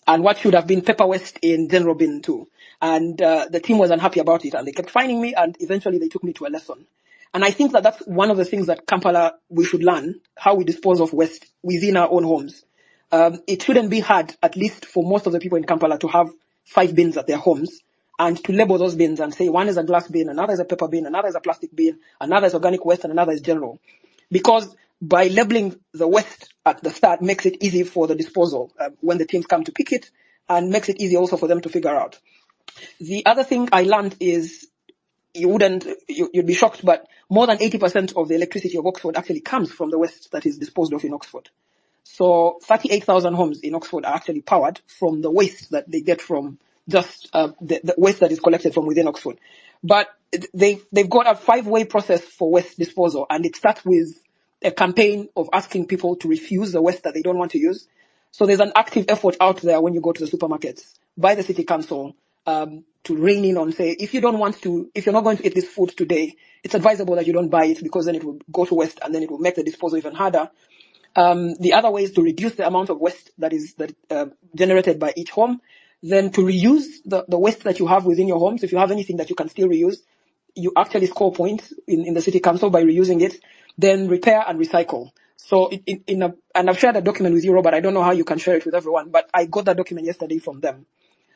and what should have been paper waste in general bin too. And the team was unhappy about it, and they kept finding me, and eventually they took me to a lesson. And I think that that's one of the things that Kampala, we should learn, how we dispose of waste within our own homes. It shouldn't be hard, at least for most of the people in Kampala, to have 5 bins at their homes and to label those bins and say one is a glass bin, another is a paper bin, another is a plastic bin, another is organic waste, and another is general. Because by labeling the waste at the start makes it easy for the disposal when the teams come to pick it, and makes it easy also for them to figure out. The other thing I learned is, you'd be shocked, but more than 80% of the electricity of Oxford actually comes from the waste that is disposed of in Oxford. So 38,000 homes in Oxford are actually powered from the waste that they get from just the waste that is collected from within Oxford. But they've got a 5-way process for waste disposal, and it starts with a campaign of asking people to refuse the waste that they don't want to use. So there's an active effort out there when you go to the supermarkets by the city council to rein in on, say, if you're not going to eat this food today, it's advisable that you don't buy it, because then it will go to waste and then it will make the disposal even harder. The other way is to reduce the amount of waste that is generated by each home. Then to reuse the waste that you have within your homes. If you have anything that you can still reuse, you actually score points in the city council by reusing it. Then repair and recycle. So and I've shared a document with you, Robert. I don't know how you can share it with everyone, but I got that document yesterday from them.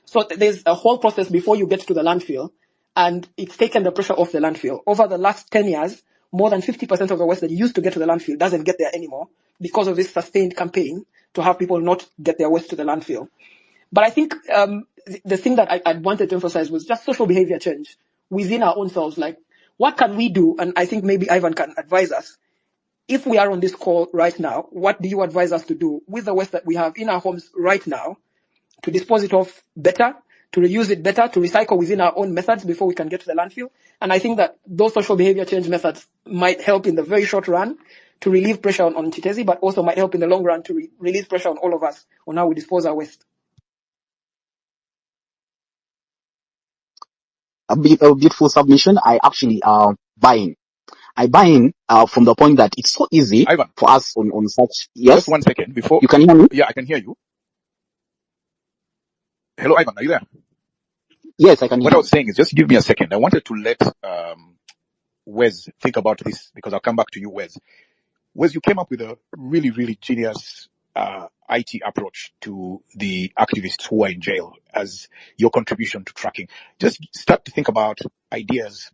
So there's a whole process before you get to the landfill, and it's taken the pressure off the landfill. Over the last 10 years, more than 50% of the waste that used to get to the landfill doesn't get there anymore because of this sustained campaign to have people not get their waste to the landfill. But I think the thing that I wanted to emphasize was just social behavior change within our own selves. Like, what can we do? And I think maybe Ivan can advise us. If we are on this call right now, what do you advise us to do with the waste that we have in our homes right now to dispose it off better, to reuse it better, to recycle within our own methods before we can get to the landfill? And I think that those social behavior change methods might help in the very short run to relieve pressure on Kiteezi, but also might help in the long run to release pressure on all of us on how we dispose our waste. A beautiful submission. I actually buy in. I buy in from the point that it's so easy Ivan, for us on such. Yes, just 1 second before. you can hear me? Yeah, I can hear you. Hello, Ivan, are you there? Yes, I can hear What I you. was saying is, just give me a second. I wanted to let Wes think about this, because I'll come back to you, Wes. Wes, you came up with a really, really genius IT approach to the activists who are in jail as your contribution to tracking. Just start to think about ideas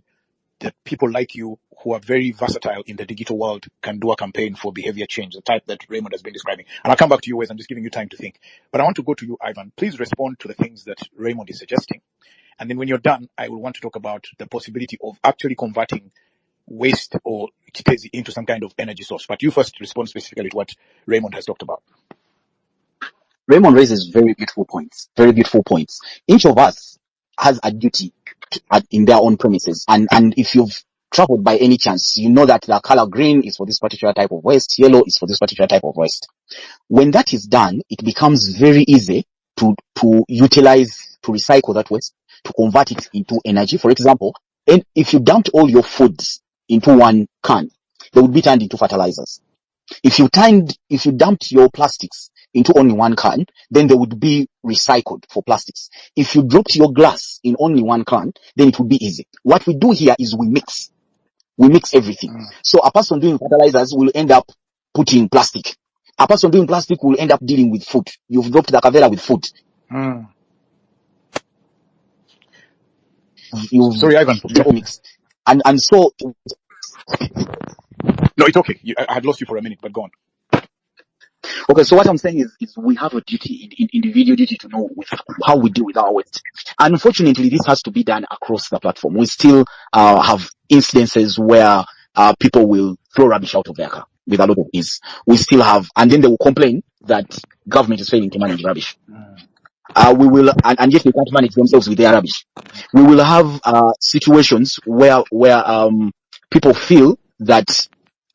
that people like you, who are very versatile in the digital world, can do a campaign for behavior change, the type that Raymond has been describing. And I'll come back to you, Wes. I'm just giving you time to think. But I want to go to you, Ivan. Please respond to the things that Raymond is suggesting. And then when you're done, I will want to talk about the possibility of actually converting waste or Kiteezi into some kind of energy source. But you first respond specifically to what Raymond has talked about. Raymond raises very beautiful points. Very beautiful points. Each of us has a duty in their own premises. And if you've traveled by any chance, you know that the color green is for this particular type of waste, yellow is for this particular type of waste. When that is done, it becomes very easy to utilize, to recycle that waste, to convert it into energy. For example, and if you dumped all your foods into one can, they would be turned into fertilizers. If you dumped your plastics into only one can, then they would be recycled for plastics. If you dropped your glass in only one can, then it would be easy. What we do here is we mix everything. So a person doing fertilizers will end up putting plastic. A person doing plastic will end up dealing with food. You've dropped the cavera with food. Sorry, Ivan. Mix. And so. No, it's okay. I had lost you for a minute, but go on. Okay, so what I'm saying is we have a duty, individual duty, to know how we deal with our waste. Unfortunately, this has to be done across the platform. We still have incidences where people will throw rubbish out of their car with a lot of ease. We still have, and then they will complain that government is failing to manage rubbish. We will, and yet they can't manage themselves with their rubbish. We will have situations where people feel that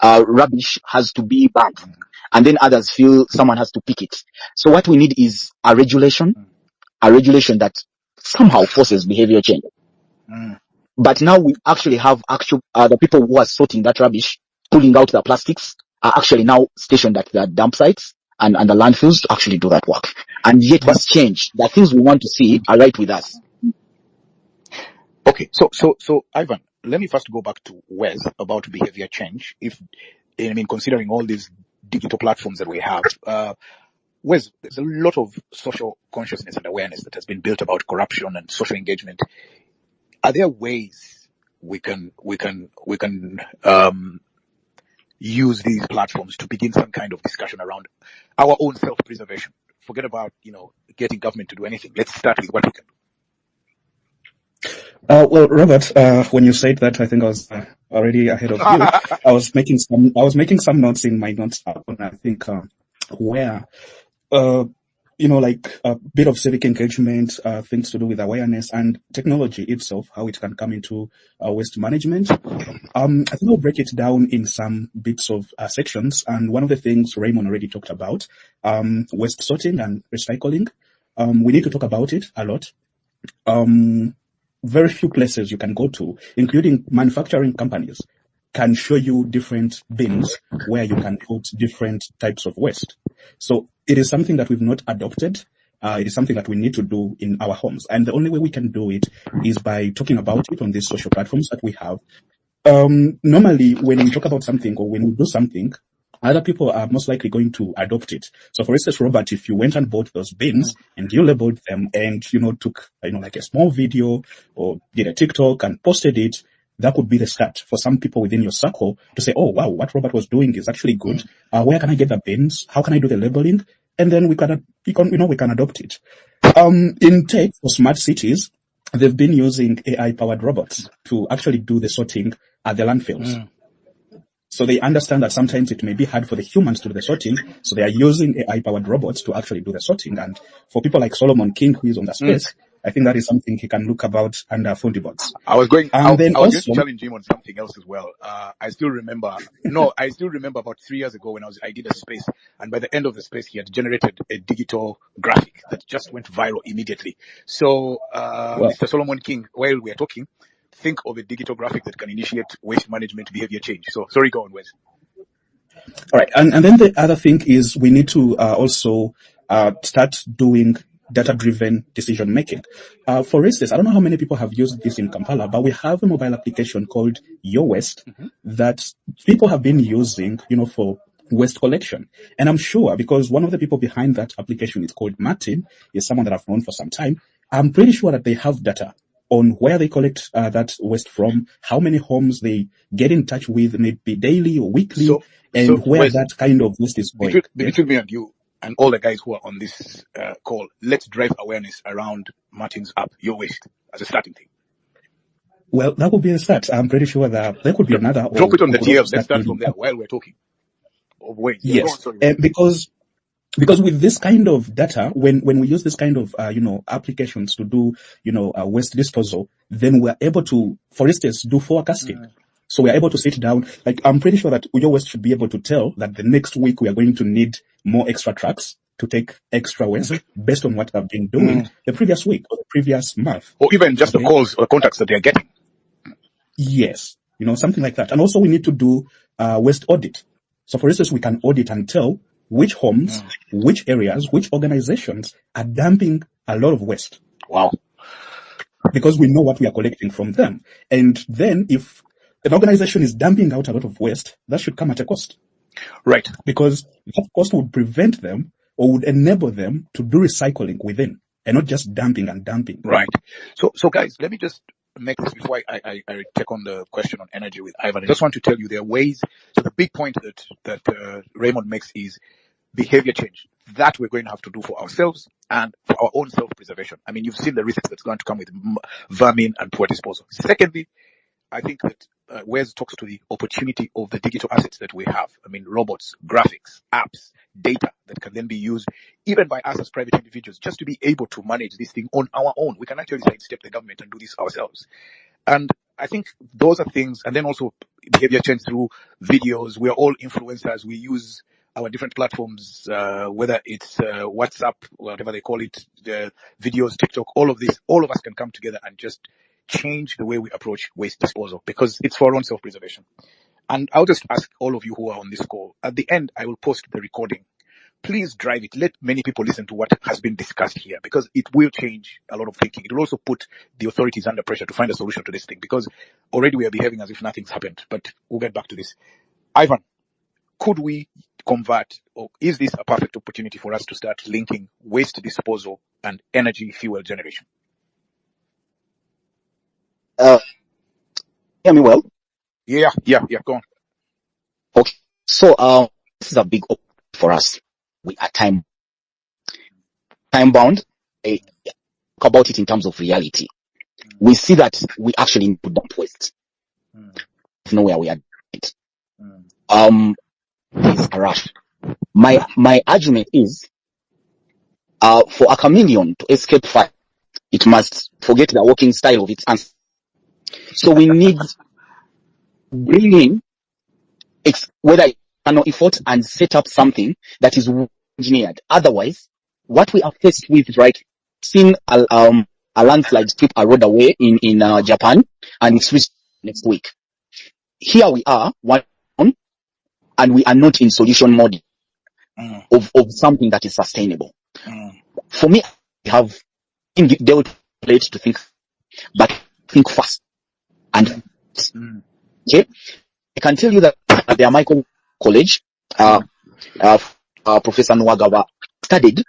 rubbish has to be banned. and then others feel someone has to pick it. So what we need is a regulation that somehow forces behavior change. But now we actually have the people who are sorting that rubbish, pulling out the plastics, are actually now stationed at the dump sites and the landfills to actually do that work. And yet this change, the things we want to see are right with us. Okay, so Ivan, let me first go back to Wes about behavior change. Considering all these digital platforms that we have, Wes, there's a lot of social consciousness and awareness that has been built about corruption and social engagement. Are there ways we can use these platforms to begin some kind of discussion around our own self-preservation? Forget about, getting government to do anything. Let's start with what we can do. Well, Robert, when you said that, I think I was already ahead of you. I was making some notes in my notes app, and I think where like a bit of civic engagement, things to do with awareness and technology itself, how it can come into waste management. I think I'll break it down in some bits of sections. And one of the things Raymond already talked about, waste sorting and recycling. We need to talk about it a lot. Very few places you can go to, including manufacturing companies, can show you different bins where you can put different types of waste. So it is something that we've not adopted. It is something that we need to do in our homes. And the only way we can do it is by talking about it on these social platforms that we have. Normally, when we talk about something or when we do something, other people are most likely going to adopt it. So for instance, Robert, if you went and bought those bins and you labeled them and, took, like a small video or did a TikTok and posted it, that could be the start for some people within your circle to say, oh, wow, what Robert was doing is actually good. Where can I get the bins? How can I do the labeling? And then we can adopt it. In tech for smart cities, they've been using AI-powered robots to actually do the sorting at the landfills. So they understand that sometimes it may be hard for the humans to do the sorting, so they are using AI-powered robots to actually do the sorting. And for people like Solomon King, who is on the space, I think that is something he can look about under Fundibots. I was going to challenge him on something else as well. I still remember about 3 years ago when I did a space, and by the end of the space, he had generated a digital graphic that just went viral immediately. So, Mr. Solomon King, while we are talking, think of a digital graphic that can initiate waste management behavior change. So, sorry, go on, Wes. All right. And then the other thing is we need to also start doing data-driven decision making. For instance, I don't know how many people have used this in Kampala, but we have a mobile application called Your Waste that people have been using, for waste collection. And I'm sure because one of the people behind that application is called Martin, is someone that I've known for some time. I'm pretty sure that they have data on where they collect that waste from, how many homes they get in touch with, maybe daily or weekly, and where that kind of waste is going. Between me and you and all the guys who are on this call, let's drive awareness around Martin's app, Your Waste, as a starting thing. Well, that would be a start. I'm pretty sure that there could be another. Drop it on the DM. Let's start from there while we're talking. Yes, because with this kind of data, when we use this kind of, applications to do, waste disposal, then we're able to, for instance, do forecasting. So we're able to sit down. Like, I'm pretty sure that Your Waste should be able to tell that the next week we are going to need more extra trucks to take extra waste based on what I've been doing the previous week or the previous month. Or even just the calls or contacts that they're getting. Yes. Something like that. And also we need to do waste audit. So for instance, we can audit and tell which homes, which areas, which organizations are dumping a lot of waste. Wow. Because we know what we are collecting from them. And then if an organization is dumping out a lot of waste, that should come at a cost. Right. Because that cost would prevent them or would enable them to do recycling within and not just dumping and dumping. Right. So guys, let me just make this before I take on the question on energy with Ivan. I just want to tell you there are ways. So the big point that Raymond makes is behavior change that we're going to have to do for ourselves and for our own self-preservation. I mean, you've seen the risks that's going to come with vermin and poor disposal. Secondly, I think that Wes talks to the opportunity of the digital assets that we have. I mean, robots, graphics, apps, data that can then be used even by us as private individuals just to be able to manage this thing on our own. We can actually sidestep the government and do this ourselves. And I think those are things, and then also behavior change through videos. We are all influencers. We use our different platforms, whether it's WhatsApp, whatever they call it, the videos, TikTok, all of us can come together and just change the way we approach waste disposal, because it's for our own self-preservation. And I'll just ask all of you who are on this call, at the end, I will post the recording. Please drive it. Let many people listen to what has been discussed here, because it will change a lot of thinking. It will also put the authorities under pressure to find a solution to this thing, because already we are behaving as if nothing's happened. But we'll get back to this. Ivan, could we convert, or is this a perfect opportunity for us to start linking waste disposal and energy fuel generation? Hear me well? Yeah, go on. Okay. So, this is a big opportunity for us. We are time bound. I talk about it in terms of reality. We see that we actually need to dump waste. There's nowhere we are doing it. There's a rush. My argument is, for a chameleon to escape fire, it must forget the walking style of its ancestors. So we need bring in whether external effort and set up something that is engineered. Otherwise, what we are faced with, right? Seen a landslide strip a road away in Japan, and it's reached next week. Here we are, and we are not in solution mode of something that is sustainable. For me, I have dealt late to think, but think fast. And okay, I can tell you that at the Michael College, Professor Nwagawa studied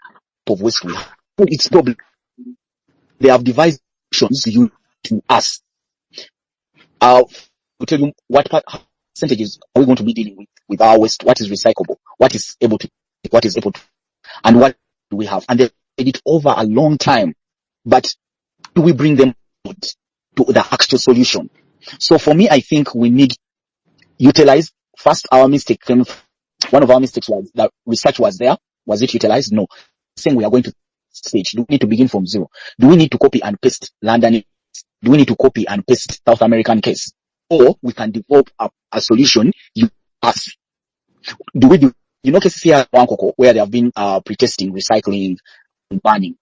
of waste. It's probably they have devised solutions to us. To tell you what percentages are we going to be dealing with our waste, what is recyclable, what is able to, and what do we have? And they did it over a long time. But do we bring them to the actual solution? So for me, I think we need utilize first our mistake. One of our mistakes was that research was there. Was it utilized? No. Saying we are going to stage. Do we need to begin from zero? Do we need to copy and paste London? Do we need to copy and paste South American case? Or we can develop a solution do we do, cases here at Wankoko where they have been pre-testing, recycling, and banning.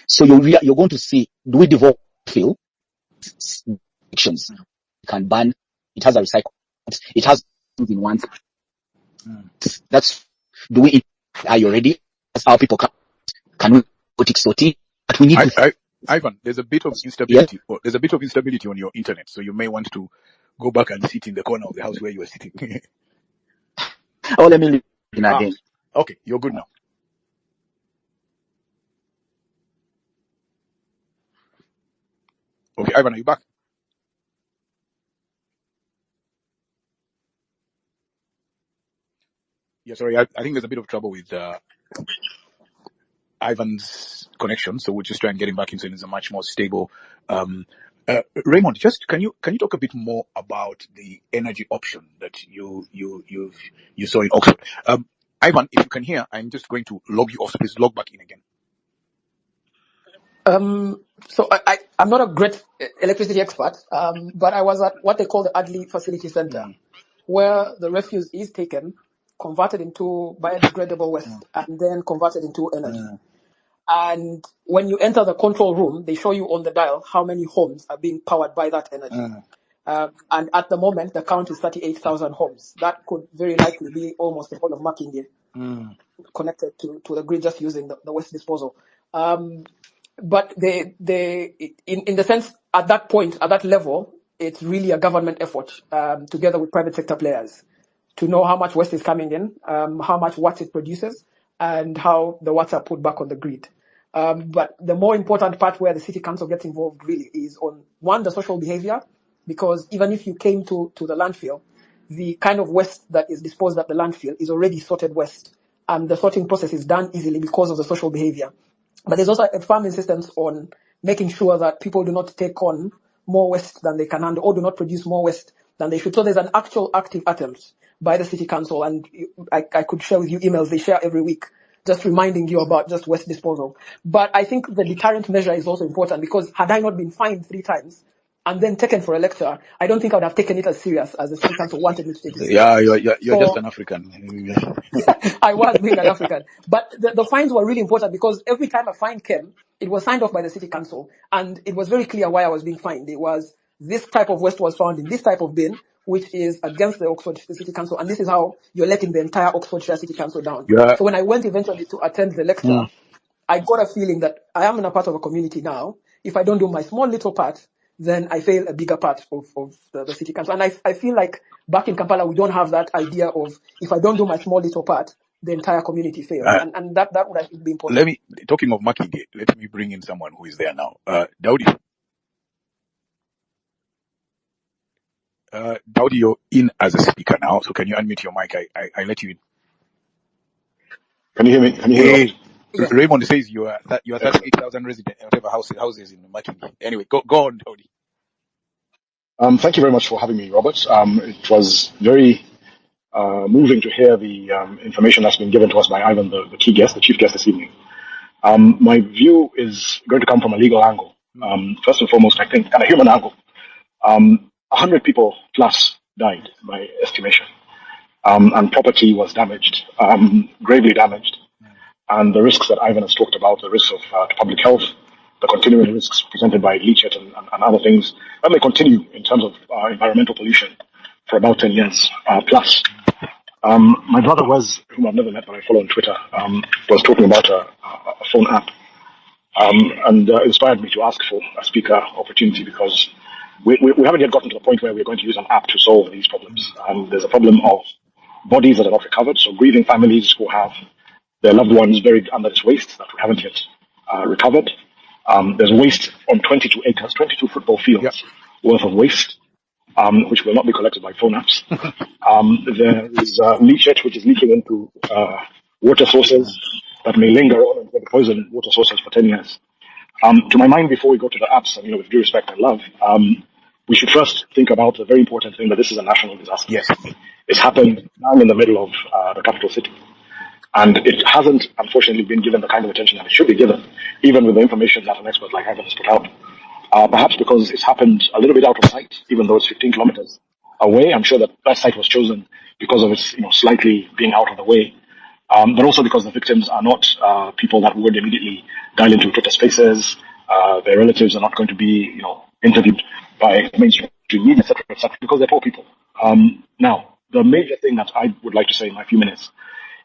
So you're going to see, do we develop field actions? We can ban, it has a recycle, it has in one. That's, are you ready? That's how people can we put it sorting? But we need Ivan, there's a bit of instability. Yeah? There's a bit of instability on your internet, so you may want to go back and sit in the corner of the house where you were sitting. Let me leave again. Okay, you're good now. Okay, Ivan, are you back? Yeah, sorry, I think there's a bit of trouble with Ivan's connection, so we'll just try and get him back in so it's a much more stable. Raymond, just can you talk a bit more about the energy option that you saw in Oxford? Ivan, if you can hear, I'm just going to log you off. So please log back in again. So I'm not a great electricity expert, but I was at what they call the Adley Facility Center, where the refuse is taken, converted into biodegradable waste, and then converted into energy. And when you enter the control room, they show you on the dial how many homes are being powered by that energy. And at the moment, the count is 38,000 homes. That could very likely be almost the whole of Makindye connected to the grid just using the waste disposal. But in the sense, at that point, at that level, it's really a government effort, together with private sector players, to know how much waste is coming in, how much watt it produces, and how the watts are put back on the grid. But the more important part where the city council gets involved really is on, one, the social behavior, because even if you came to the landfill, the kind of waste that is disposed at the landfill is already sorted waste, and the sorting process is done easily because of the social behavior. But there's also a firm insistence on making sure that people do not take on more waste than they can handle, or do not produce more waste than they should. So there's an actual active attempt by the city council, and I could share with you emails they share every week, just reminding you about just waste disposal. But I think the deterrent measure is also important, because had I not been fined 3 times and then taken for a lecture, I don't think I would have taken it as serious as the city council wanted me to take it serious. Yeah, you're just So an African. I was being an African. But the fines were really important because every time a fine came, it was signed off by the city council. And it was very clear why I was being fined. It was this type of waste was found in this type of bin, which is against the Oxfordshire City Council. And this is how you're letting the entire Oxfordshire City Council down. Yeah. So when I went eventually to attend the lecture, I got a feeling that I am in a part of a community now. If I don't do my small little part, then I fail a bigger part of the city council. And I feel like back in Kampala, we don't have that idea of if I don't do my small little part, the entire community fails. And that would I think be important. Talking of Makinde, let me bring in someone who is there now. Daudi. Daudi, you're in as a speaker now, so can you unmute your mic? I let you in. Can you hear me? Can you hear me? Yes. Raymond says you are 38,000 residents, whatever houses in Makinde. Anyway, go on, Daudi. Thank you very much for having me, Robert. It was very moving to hear the information that's been given to us by Ivan, the chief guest this evening. My view is going to come from a legal angle. First and foremost, I think, and a human angle. 100 people plus died by estimation, and property was damaged, gravely damaged. And the risks that Ivan has talked about, the risks of to public health, the continuing risks presented by leachate and other things, that may continue in terms of environmental pollution for about 10 years plus. My brother whom I've never met but I follow on Twitter, was talking about a phone app, and inspired me to ask for a speaker opportunity because we haven't yet gotten to the point where we're going to use an app to solve these problems. There's a problem of bodies that are not recovered, so grieving families who have their loved ones buried under this waste that we haven't yet recovered. There's waste on 22 acres, 22 football fields worth of waste, which will not be collected by phone apps. There is leachate, which is leaking into water sources that may linger on and poison water sources for 10 years. To my mind, before we go to the apps, and with due respect and love, we should first think about the very important thing that this is a national disaster. Yes. It's happened now in the middle of the capital city. And it hasn't, unfortunately, been given the kind of attention that it should be given, even with the information that an expert like Ivan has put out. Perhaps because it's happened a little bit out of sight, even though it's 15 kilometers away. I'm sure that site was chosen because of its, slightly being out of the way. But also because the victims are not people that would immediately dial into Twitter spaces. Their relatives are not going to be, interviewed by mainstream media, etc., because they're poor people. Now, the major thing that I would like to say in my few minutes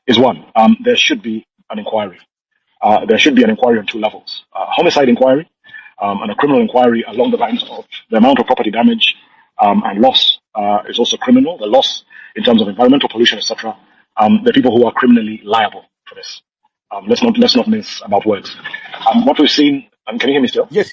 is one, there should be an inquiry. There should be an inquiry on two levels. Homicide inquiry and a criminal inquiry along the lines of the amount of property damage and loss is also criminal. The loss in terms of environmental pollution, etc. The people who are criminally liable for this. Let's not mince about words. What we've seen, and can you hear me still? Yes.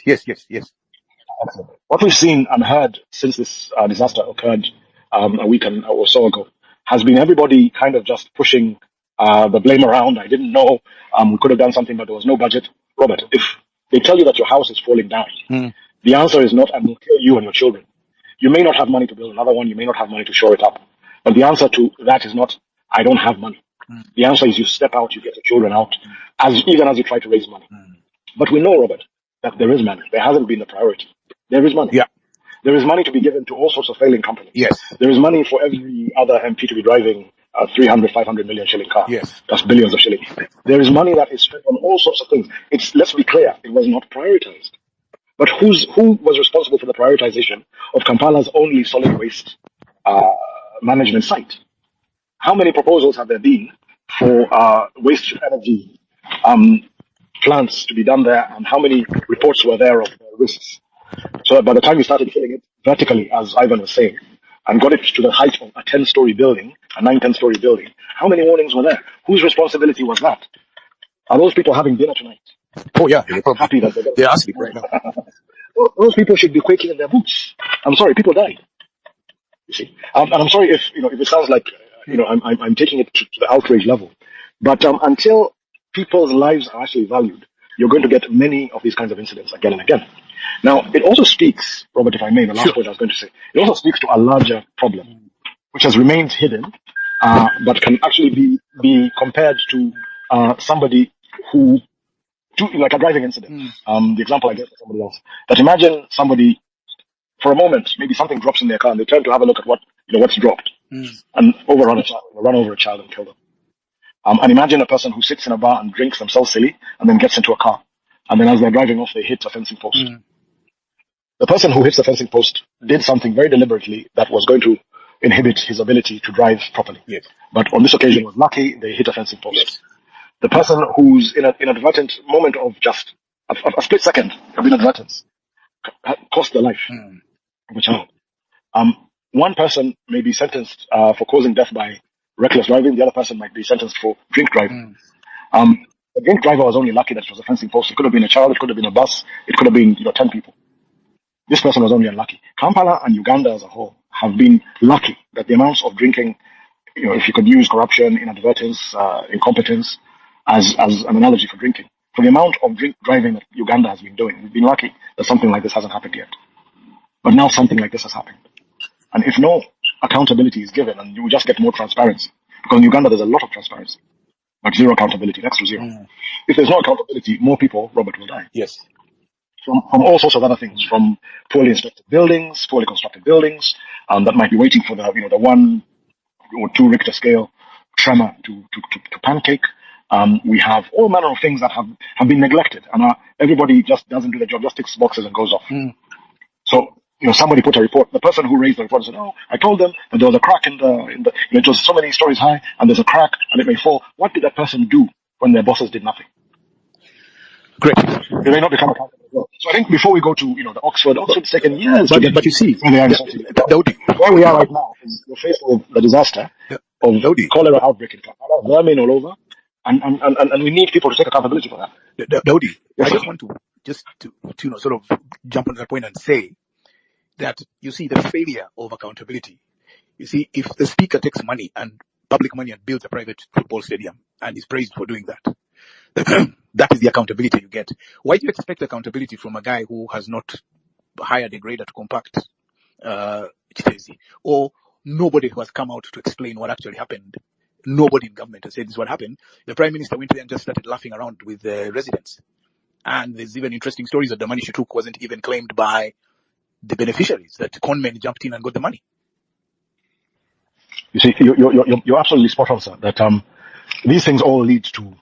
What we've seen and heard since this disaster occurred a week or so ago has been everybody kind of just pushing the blame around. I didn't know. We could have done something, but there was no budget. Robert, if they tell you that your house is falling down, the answer is not, "I'm going to kill you and your children." You may not have money to build another one. You may not have money to shore it up. But the answer to that is not, "I don't have money." The answer is you step out, you get your children out, even as you try to raise money. But we know, Robert, that there is money. There hasn't been the priority. There is money. Yeah. There is money to be given to all sorts of failing companies. Yes. There is money for every other MP to be driving a 300, 500 million shilling car. Yes. That's billions of shillings. There is money that is spent on all sorts of things. Let's be clear, it was not prioritized. But who was responsible for the prioritization of Kampala's only solid waste management site? How many proposals have there been for waste to energy plants to be done there, and how many reports were there of risks? So that by the time you started filling it vertically, as Ivan was saying, and got it to the height of a 10-story building, a 9-10-story building, how many warnings were there? Whose responsibility was that? Are those people having dinner tonight? Oh yeah, happy that they're asleep right now. Those people should be quaking in their boots. I'm sorry, people died. You see, and I'm sorry if it sounds like I'm taking it to the outrage level, but until people's lives are actually valued, you're going to get many of these kinds of incidents again and again. Now, it also speaks, Robert, if I may, the last point I was going to say, it also speaks to a larger problem, which has remained hidden, but can actually be compared to somebody who, like a driving incident. The example I gave for somebody else, that imagine somebody for a moment, maybe something drops in their car and they turn to have a look at what's dropped, and run over a child and kill them. And imagine a person who sits in a bar and drinks themselves silly and then gets into a car. And then as they're driving off, they hit a fencing post. The person who hits the fencing post did something very deliberately that was going to inhibit his ability to drive properly. Yes. But on this occasion was lucky, they hit a fencing post. Yes. The person who's in an inadvertent moment of just a split second of inadvertence cost the life of a child. One person may be sentenced for causing death by reckless driving. The other person might be sentenced for drink driving. The drink driver was only lucky that it was a fencing post. It could have been a child. It could have been a bus. It could have been 10 people. This person was only unlucky. Kampala and Uganda as a whole have been lucky that the amounts of drinking, if you could use corruption, inadvertence, incompetence as an analogy for drinking, for the amount of drink driving that Uganda has been doing, we've been lucky that something like this hasn't happened yet. But now something like this has happened. And if no accountability is given, and you will just get more transparency, because in Uganda there's a lot of transparency, but zero accountability, next to zero. If there's no accountability, more people, Robert, will die. Yes. From all sorts of other things, from poorly inspected buildings, poorly constructed buildings, that might be waiting for the 1 or 2 Richter scale tremor to pancake. We have all manner of things that have been neglected, and everybody just doesn't do the job, just ticks boxes and goes off. So, somebody put a report. The person who raised the report said, "Oh, I told them that there was a crack in the it was so many stories high, and there's a crack, and it may fall." What did that person do when their bosses did nothing? Great. They may not become accountable as well. So I think before we go to the Oxford's taken years to get. But you see, where we are right now is the face of the disaster of cholera outbreak in Kampala, vermin all over, and we need people to take accountability for that. Daudi, I just want to sort of jump on that point and say that you see the failure of accountability. You see, if the speaker takes money and public money and builds a private football stadium and is praised for doing that, that is the accountability you get. Why do you expect accountability from a guy who has not hired a grader to compact Kiteezi? Or nobody who has come out to explain what actually happened. Nobody in government has said this is what happened. The Prime Minister went there and just started laughing around with the residents. And there's even interesting stories that the money she took wasn't even claimed by the beneficiaries, that conmen jumped in and got the money. You see, you're absolutely spot on, sir, that these things all lead to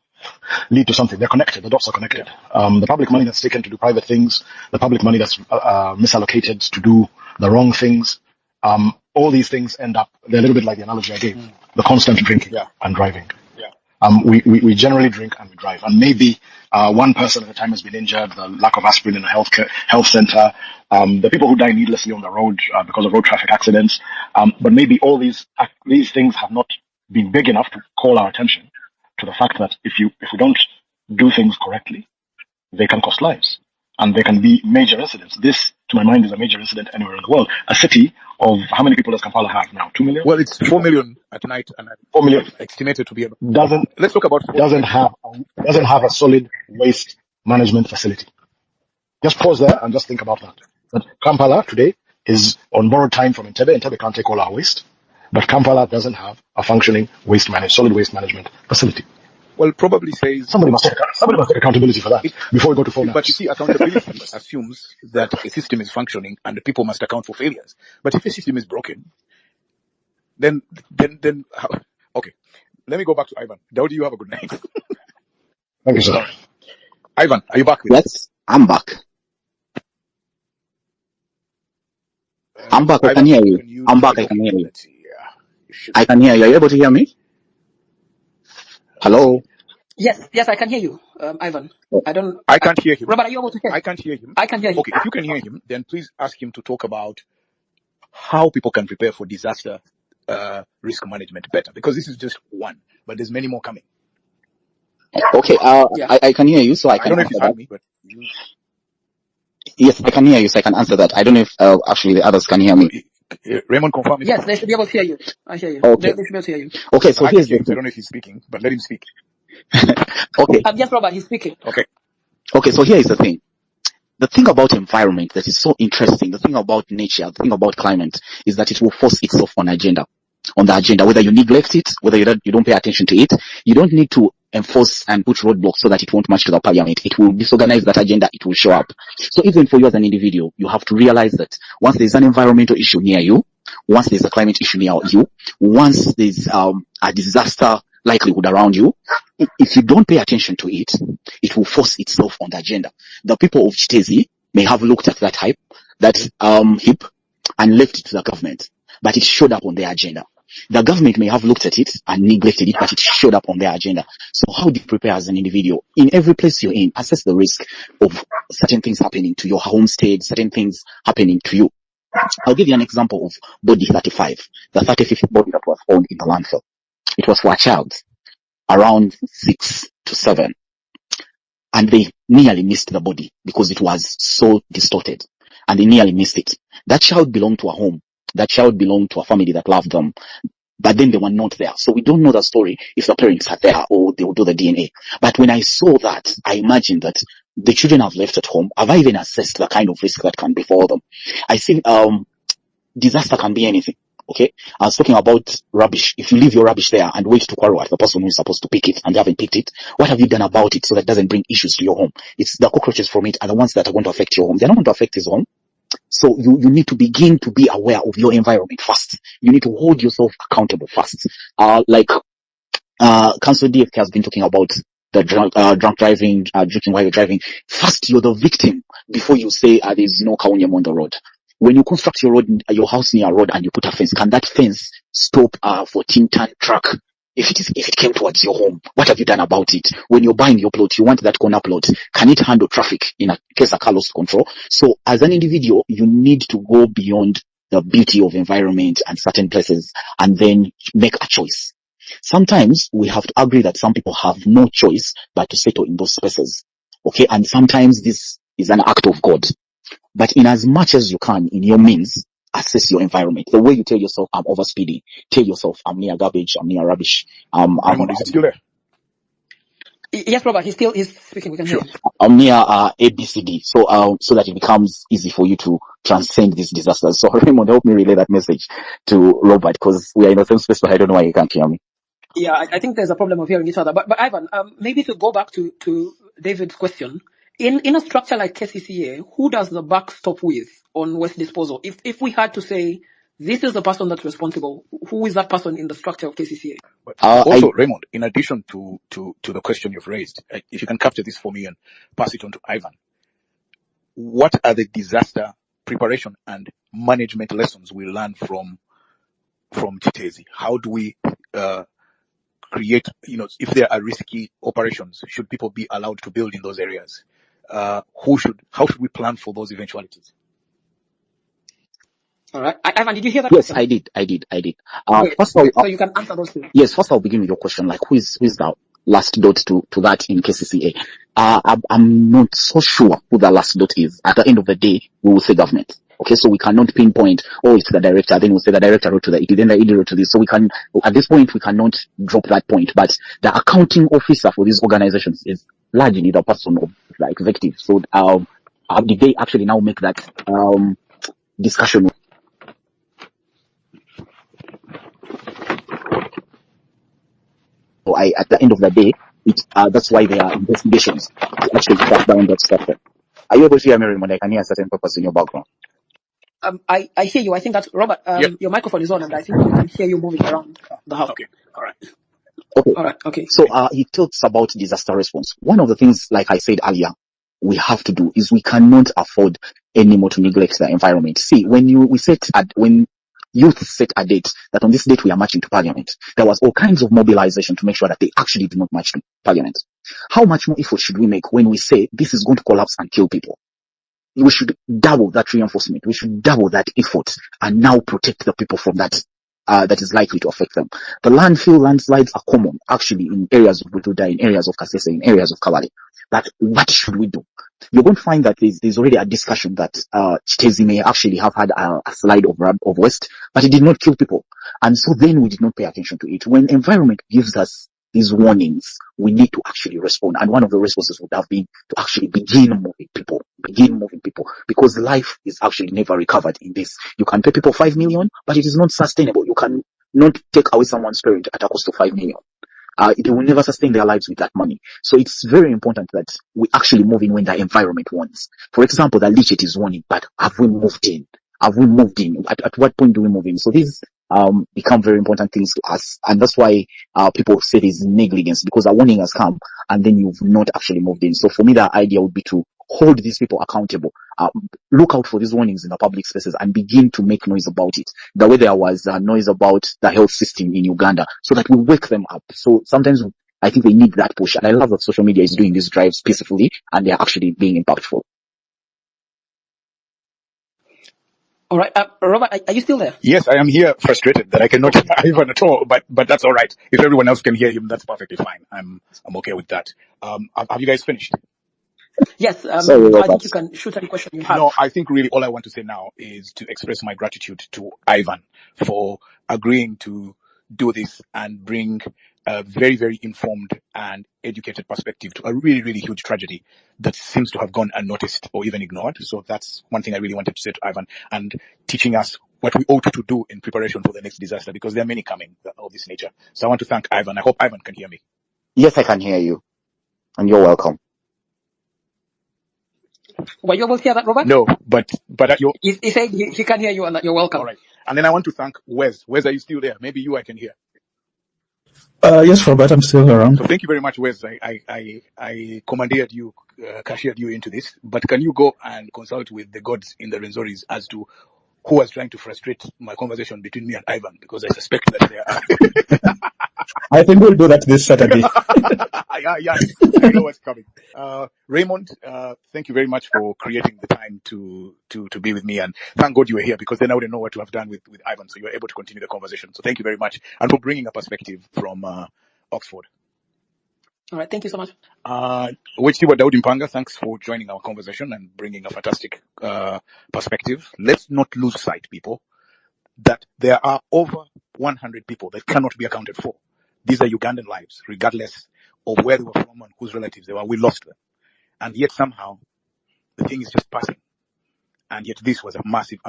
something. They're connected. The dots are connected. The public money that's taken to do private things, the public money that's misallocated to do the wrong things, all these things end up, they're a little bit like the analogy I gave, the constant drinking and driving. We generally drink and we drive, and maybe one person at a time has been injured, the lack of aspirin in a health center, the people who die needlessly on the road because of road traffic accidents, but maybe all these things have not been big enough to call our attention to the fact that if we don't do things correctly, they can cost lives, and they can be major incidents. This, to my mind, is a major incident anywhere in the world. A city of, how many people does Kampala have now? 2 million? Well, it's 4 million at night, and 4 million estimated to be about. Let's talk about doesn't have a solid waste management facility. Just pause there and just think about that. But Kampala today is on borrowed time from Entebbe. Entebbe can't take all our waste, but Kampala doesn't have a functioning solid waste management facility. Well, probably says somebody must take accountability for that before we go to phone. But you see, accountability assumes that a system is functioning and the people must account for failures. But if a system is broken, then how? Okay, let me go back to Ivan. Daudi, you have a good night. Thank you, sir. Ivan, are you back with Yes, I'm back. I'm back. I can hear you. I'm back. I can hear you. I can hear you. Are you able to hear me? Hello? Yes, I can hear you, Ivan. I can't hear him. Robert, are you able to hear? I can't hear him. I can hear him. Okay, if you can hear him, then please ask him to talk about how people can prepare for disaster risk management better, because this is just one, but there's many more coming. Okay, I can hear you, so I can I don't know if you answer heard that. me, but Yes, I can hear you, so I can answer that. I don't know if actually the others can hear me. Raymond, confirm. Yes, they should be able to hear you. I hear you. Okay. They should be able to hear you. Okay, so I here's don't the know if he's speaking, but let him speak. okay. Yes, Robert, he's speaking. Okay, so here is the thing. The thing about environment that is so interesting, the thing about nature, the thing about climate, is that it will force itself on the agenda, whether you neglect it, whether you don't pay attention to it. You don't need to enforce and put roadblocks so that it won't march to the parliament. It will disorganize that agenda. It will show up. So even for you as an individual, you have to realize that once there's an environmental issue near you, once there's a climate issue near you, once there's a disaster likelihood around you, if you don't pay attention to it, it will force itself on the agenda. The people of Kiteezi may have looked at that heap, and left it to the government, but it showed up on their agenda. The government may have looked at it and neglected it, but it showed up on their agenda. So how do you prepare as an individual? In every place you're in, assess the risk of certain things happening to your homestead, certain things happening to you. I'll give you an example of body 35, the 35th body that was found in the landfill. It was for a child around 6 to 7. And they nearly missed the body because it was so distorted. And they nearly missed it. That child belonged to a home. That child belonged to a family that loved them. But then they were not there. So we don't know the story if the parents are there or they will do the DNA. But when I saw that, I imagined that the children have left at home. Have I even assessed the kind of risk that can befall them? I think disaster can be anything. Okay, I was talking about rubbish. If you leave your rubbish there and wait to quarrel at the person who is supposed to pick it and they haven't picked it, what have you done about it so that it doesn't bring issues to your home? It's the cockroaches from it are the ones that are going to affect your home. They're not going to affect his home. So you need to begin to be aware of your environment first. You need to hold yourself accountable first. Council DFK has been talking about the drunk driving, drinking while you're driving. First, you're the victim before you say there's no Kaunyam on the road. When you construct your road, your house near a road and you put a fence, can that fence stop a 14-ton truck if it came towards your home? What have you done about it? When you're buying your plot, you want that corner plot. Can it handle traffic in a case of car lost control? So as an individual, you need to go beyond the beauty of environment and certain places and then make a choice. Sometimes we have to agree that some people have no choice but to settle in those spaces. Okay, and sometimes this is an act of God. But in as much as you can, in your means, assess your environment. The way you tell yourself, I'm overspeeding. Tell yourself, I'm near garbage, I'm near rubbish. Raymond, is it still there? Yes, Robert, he's speaking. We can hear him. I'm near ABCD, so that it becomes easy for you to transcend these disasters. So Raymond, help me relay that message to Robert, because we are in the same space, but I don't know why you can't hear me. Yeah, I think there's a problem of hearing each other. But Ivan, maybe to go back to David's question, in a structure like KCCA, who does the buck stop with on waste disposal? If we had to say, this is the person that's responsible, who is that person in the structure of KCCA? But also, Raymond, in addition to the question you've raised, if you can capture this for me and pass it on to Ivan, what are the disaster preparation and management lessons we learn from Kiteezi? How do we create, if there are risky operations, should people be allowed to build in those areas? How should we plan for those eventualities? All right. Ivan, did you hear that? Yes, question? I did. First of all, so you can answer those two. Yes, first I'll begin with your question, like who is the last dot to that in KCCA? I'm not so sure who the last dot is. At the end of the day, we will say government. Okay, so we cannot pinpoint, it's the director, then we'll say the director wrote to the ED, then the ED wrote to this. So at this point, we cannot drop that point. But the accounting officer for these organizations is largely the person of the executive. So, did they actually now make that, discussion? So at the end of the day, that's why there are investigations to actually track down that structure. Are you able to hear me, Raymond? I can hear a certain purpose in your background. I hear you. I think that's Robert. Yep. Your microphone is on, and I think we can hear you moving around the house. Okay. All right. Okay. So he talks about disaster response. One of the things, like I said earlier, we have to do is we cannot afford anymore to neglect the environment. See, when youth set a date that on this date we are marching to Parliament, there was all kinds of mobilization to make sure that they actually do not march to Parliament. How much more effort should we make when we say this is going to collapse and kill people? We should double that reinforcement. We should double that effort and now protect the people from that is likely to affect them. The landfill landslides are common actually in areas of Butuda, in areas of Kasese, in areas of Kalali. What should we do? You're going to find that there's already a discussion that Kiteezi may actually have had a slide of waste, but it did not kill people. And so then we did not pay attention to it. When environment gives us these warnings, we need to actually respond. And one of the responses would have been to actually begin moving people, because life is actually never recovered in this. You can pay people 5 million, but it is not sustainable. You can not take away someone's parent at a cost of 5 million. they will never sustain their lives with that money. So it's very important that we actually move in when the environment wants. For example, the leachate is warning, but have we moved in? Have we moved in? At what point do we move in? So these become very important things to us, and that's why people say there's negligence, because a warning has come and then you've not actually moved in. So for me, the idea would be to hold these people accountable, look out for these warnings in the public spaces and begin to make noise about it. The way there was noise about the health system in Uganda, so that we wake them up. So sometimes I think they need that push, and I love that social media is doing these drives peacefully and they're actually being impactful. All right, Robert, are you still there? Yes, I am here, frustrated that I cannot hear Ivan at all, but that's all right. If everyone else can hear him, that's perfectly fine. I'm okay with that. Have you guys finished? Yes, Sorry, I Robert. think you can shoot any question you have. No, I think really all I want to say now is to express my gratitude to Ivan for agreeing to do this and bring a very, very informed and educated perspective to a really, really huge tragedy that seems to have gone unnoticed or even ignored. So that's one thing I really wanted to say to Ivan, and teaching us what we ought to do in preparation for the next disaster, because there are many coming of this nature. So I want to thank Ivan. I hope Ivan can hear me. Yes, I can hear you, and you're welcome. Were you able to hear that, Robert? No, but you. He said he can hear you and that you're welcome. All right. And then I want to thank Wes. Wes, are you still there? Maybe you I can hear. Yes, Robert, I'm still around. So thank you very much, Wes. I commandeered you, cashiered you into this. But can you go and consult with the gods in the Renzoris as to who was trying to frustrate my conversation between me and Ivan? Because I suspect that they are. I think we'll do that this Saturday. Yeah, I know what's coming. Raymond, thank you very much for creating the time to be with me, and thank God you were here, because then I wouldn't know what to have done with Ivan, so you were able to continue the conversation. So thank you very much, and for bringing a perspective from Oxford. All right, thank you so much. Wechitiwa Daudi Mpanga, thanks for joining our conversation and bringing a fantastic perspective. Let's not lose sight, people, that there are over 100 people that cannot be accounted for. These are Ugandan lives, regardless of where they were from and whose relatives they were. We lost them. And yet somehow the thing is just passing. And yet this was a massive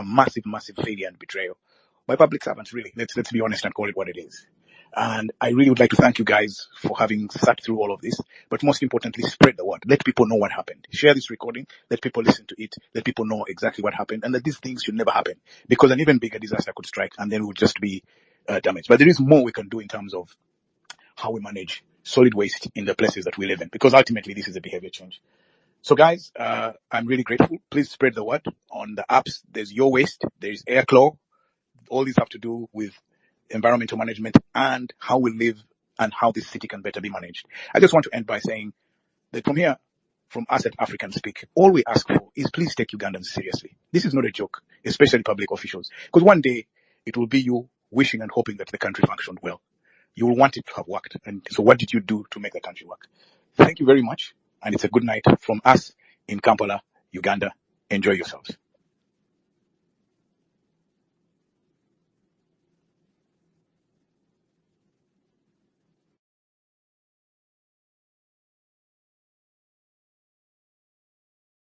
failure and betrayal by public servants, really. Let's be honest and call it what it is. And I really would like to thank you guys for having sat through all of this, but most importantly, spread the word. Let people know what happened. Share this recording. Let people listen to it. Let people know exactly what happened, and that these things should never happen, because an even bigger disaster could strike and then we would just be damaged. But there is more we can do in terms of how we manage solid waste in the places that we live in, because ultimately this is a behavior change. So guys, I'm really grateful. Please spread the word on the apps. There's Your Waste, there's Airclaw. All these have to do with environmental management and how we live and how this city can better be managed. I just want to end by saying that from here, from us at African Speak, all we ask for is please take Ugandans seriously. This is not a joke, especially public officials, because one day it will be you wishing and hoping that the country functioned well. You will want it to have worked. And so what did you do to make the country work? Thank you very much. And it's a good night from us in Kampala, Uganda. Enjoy yourselves.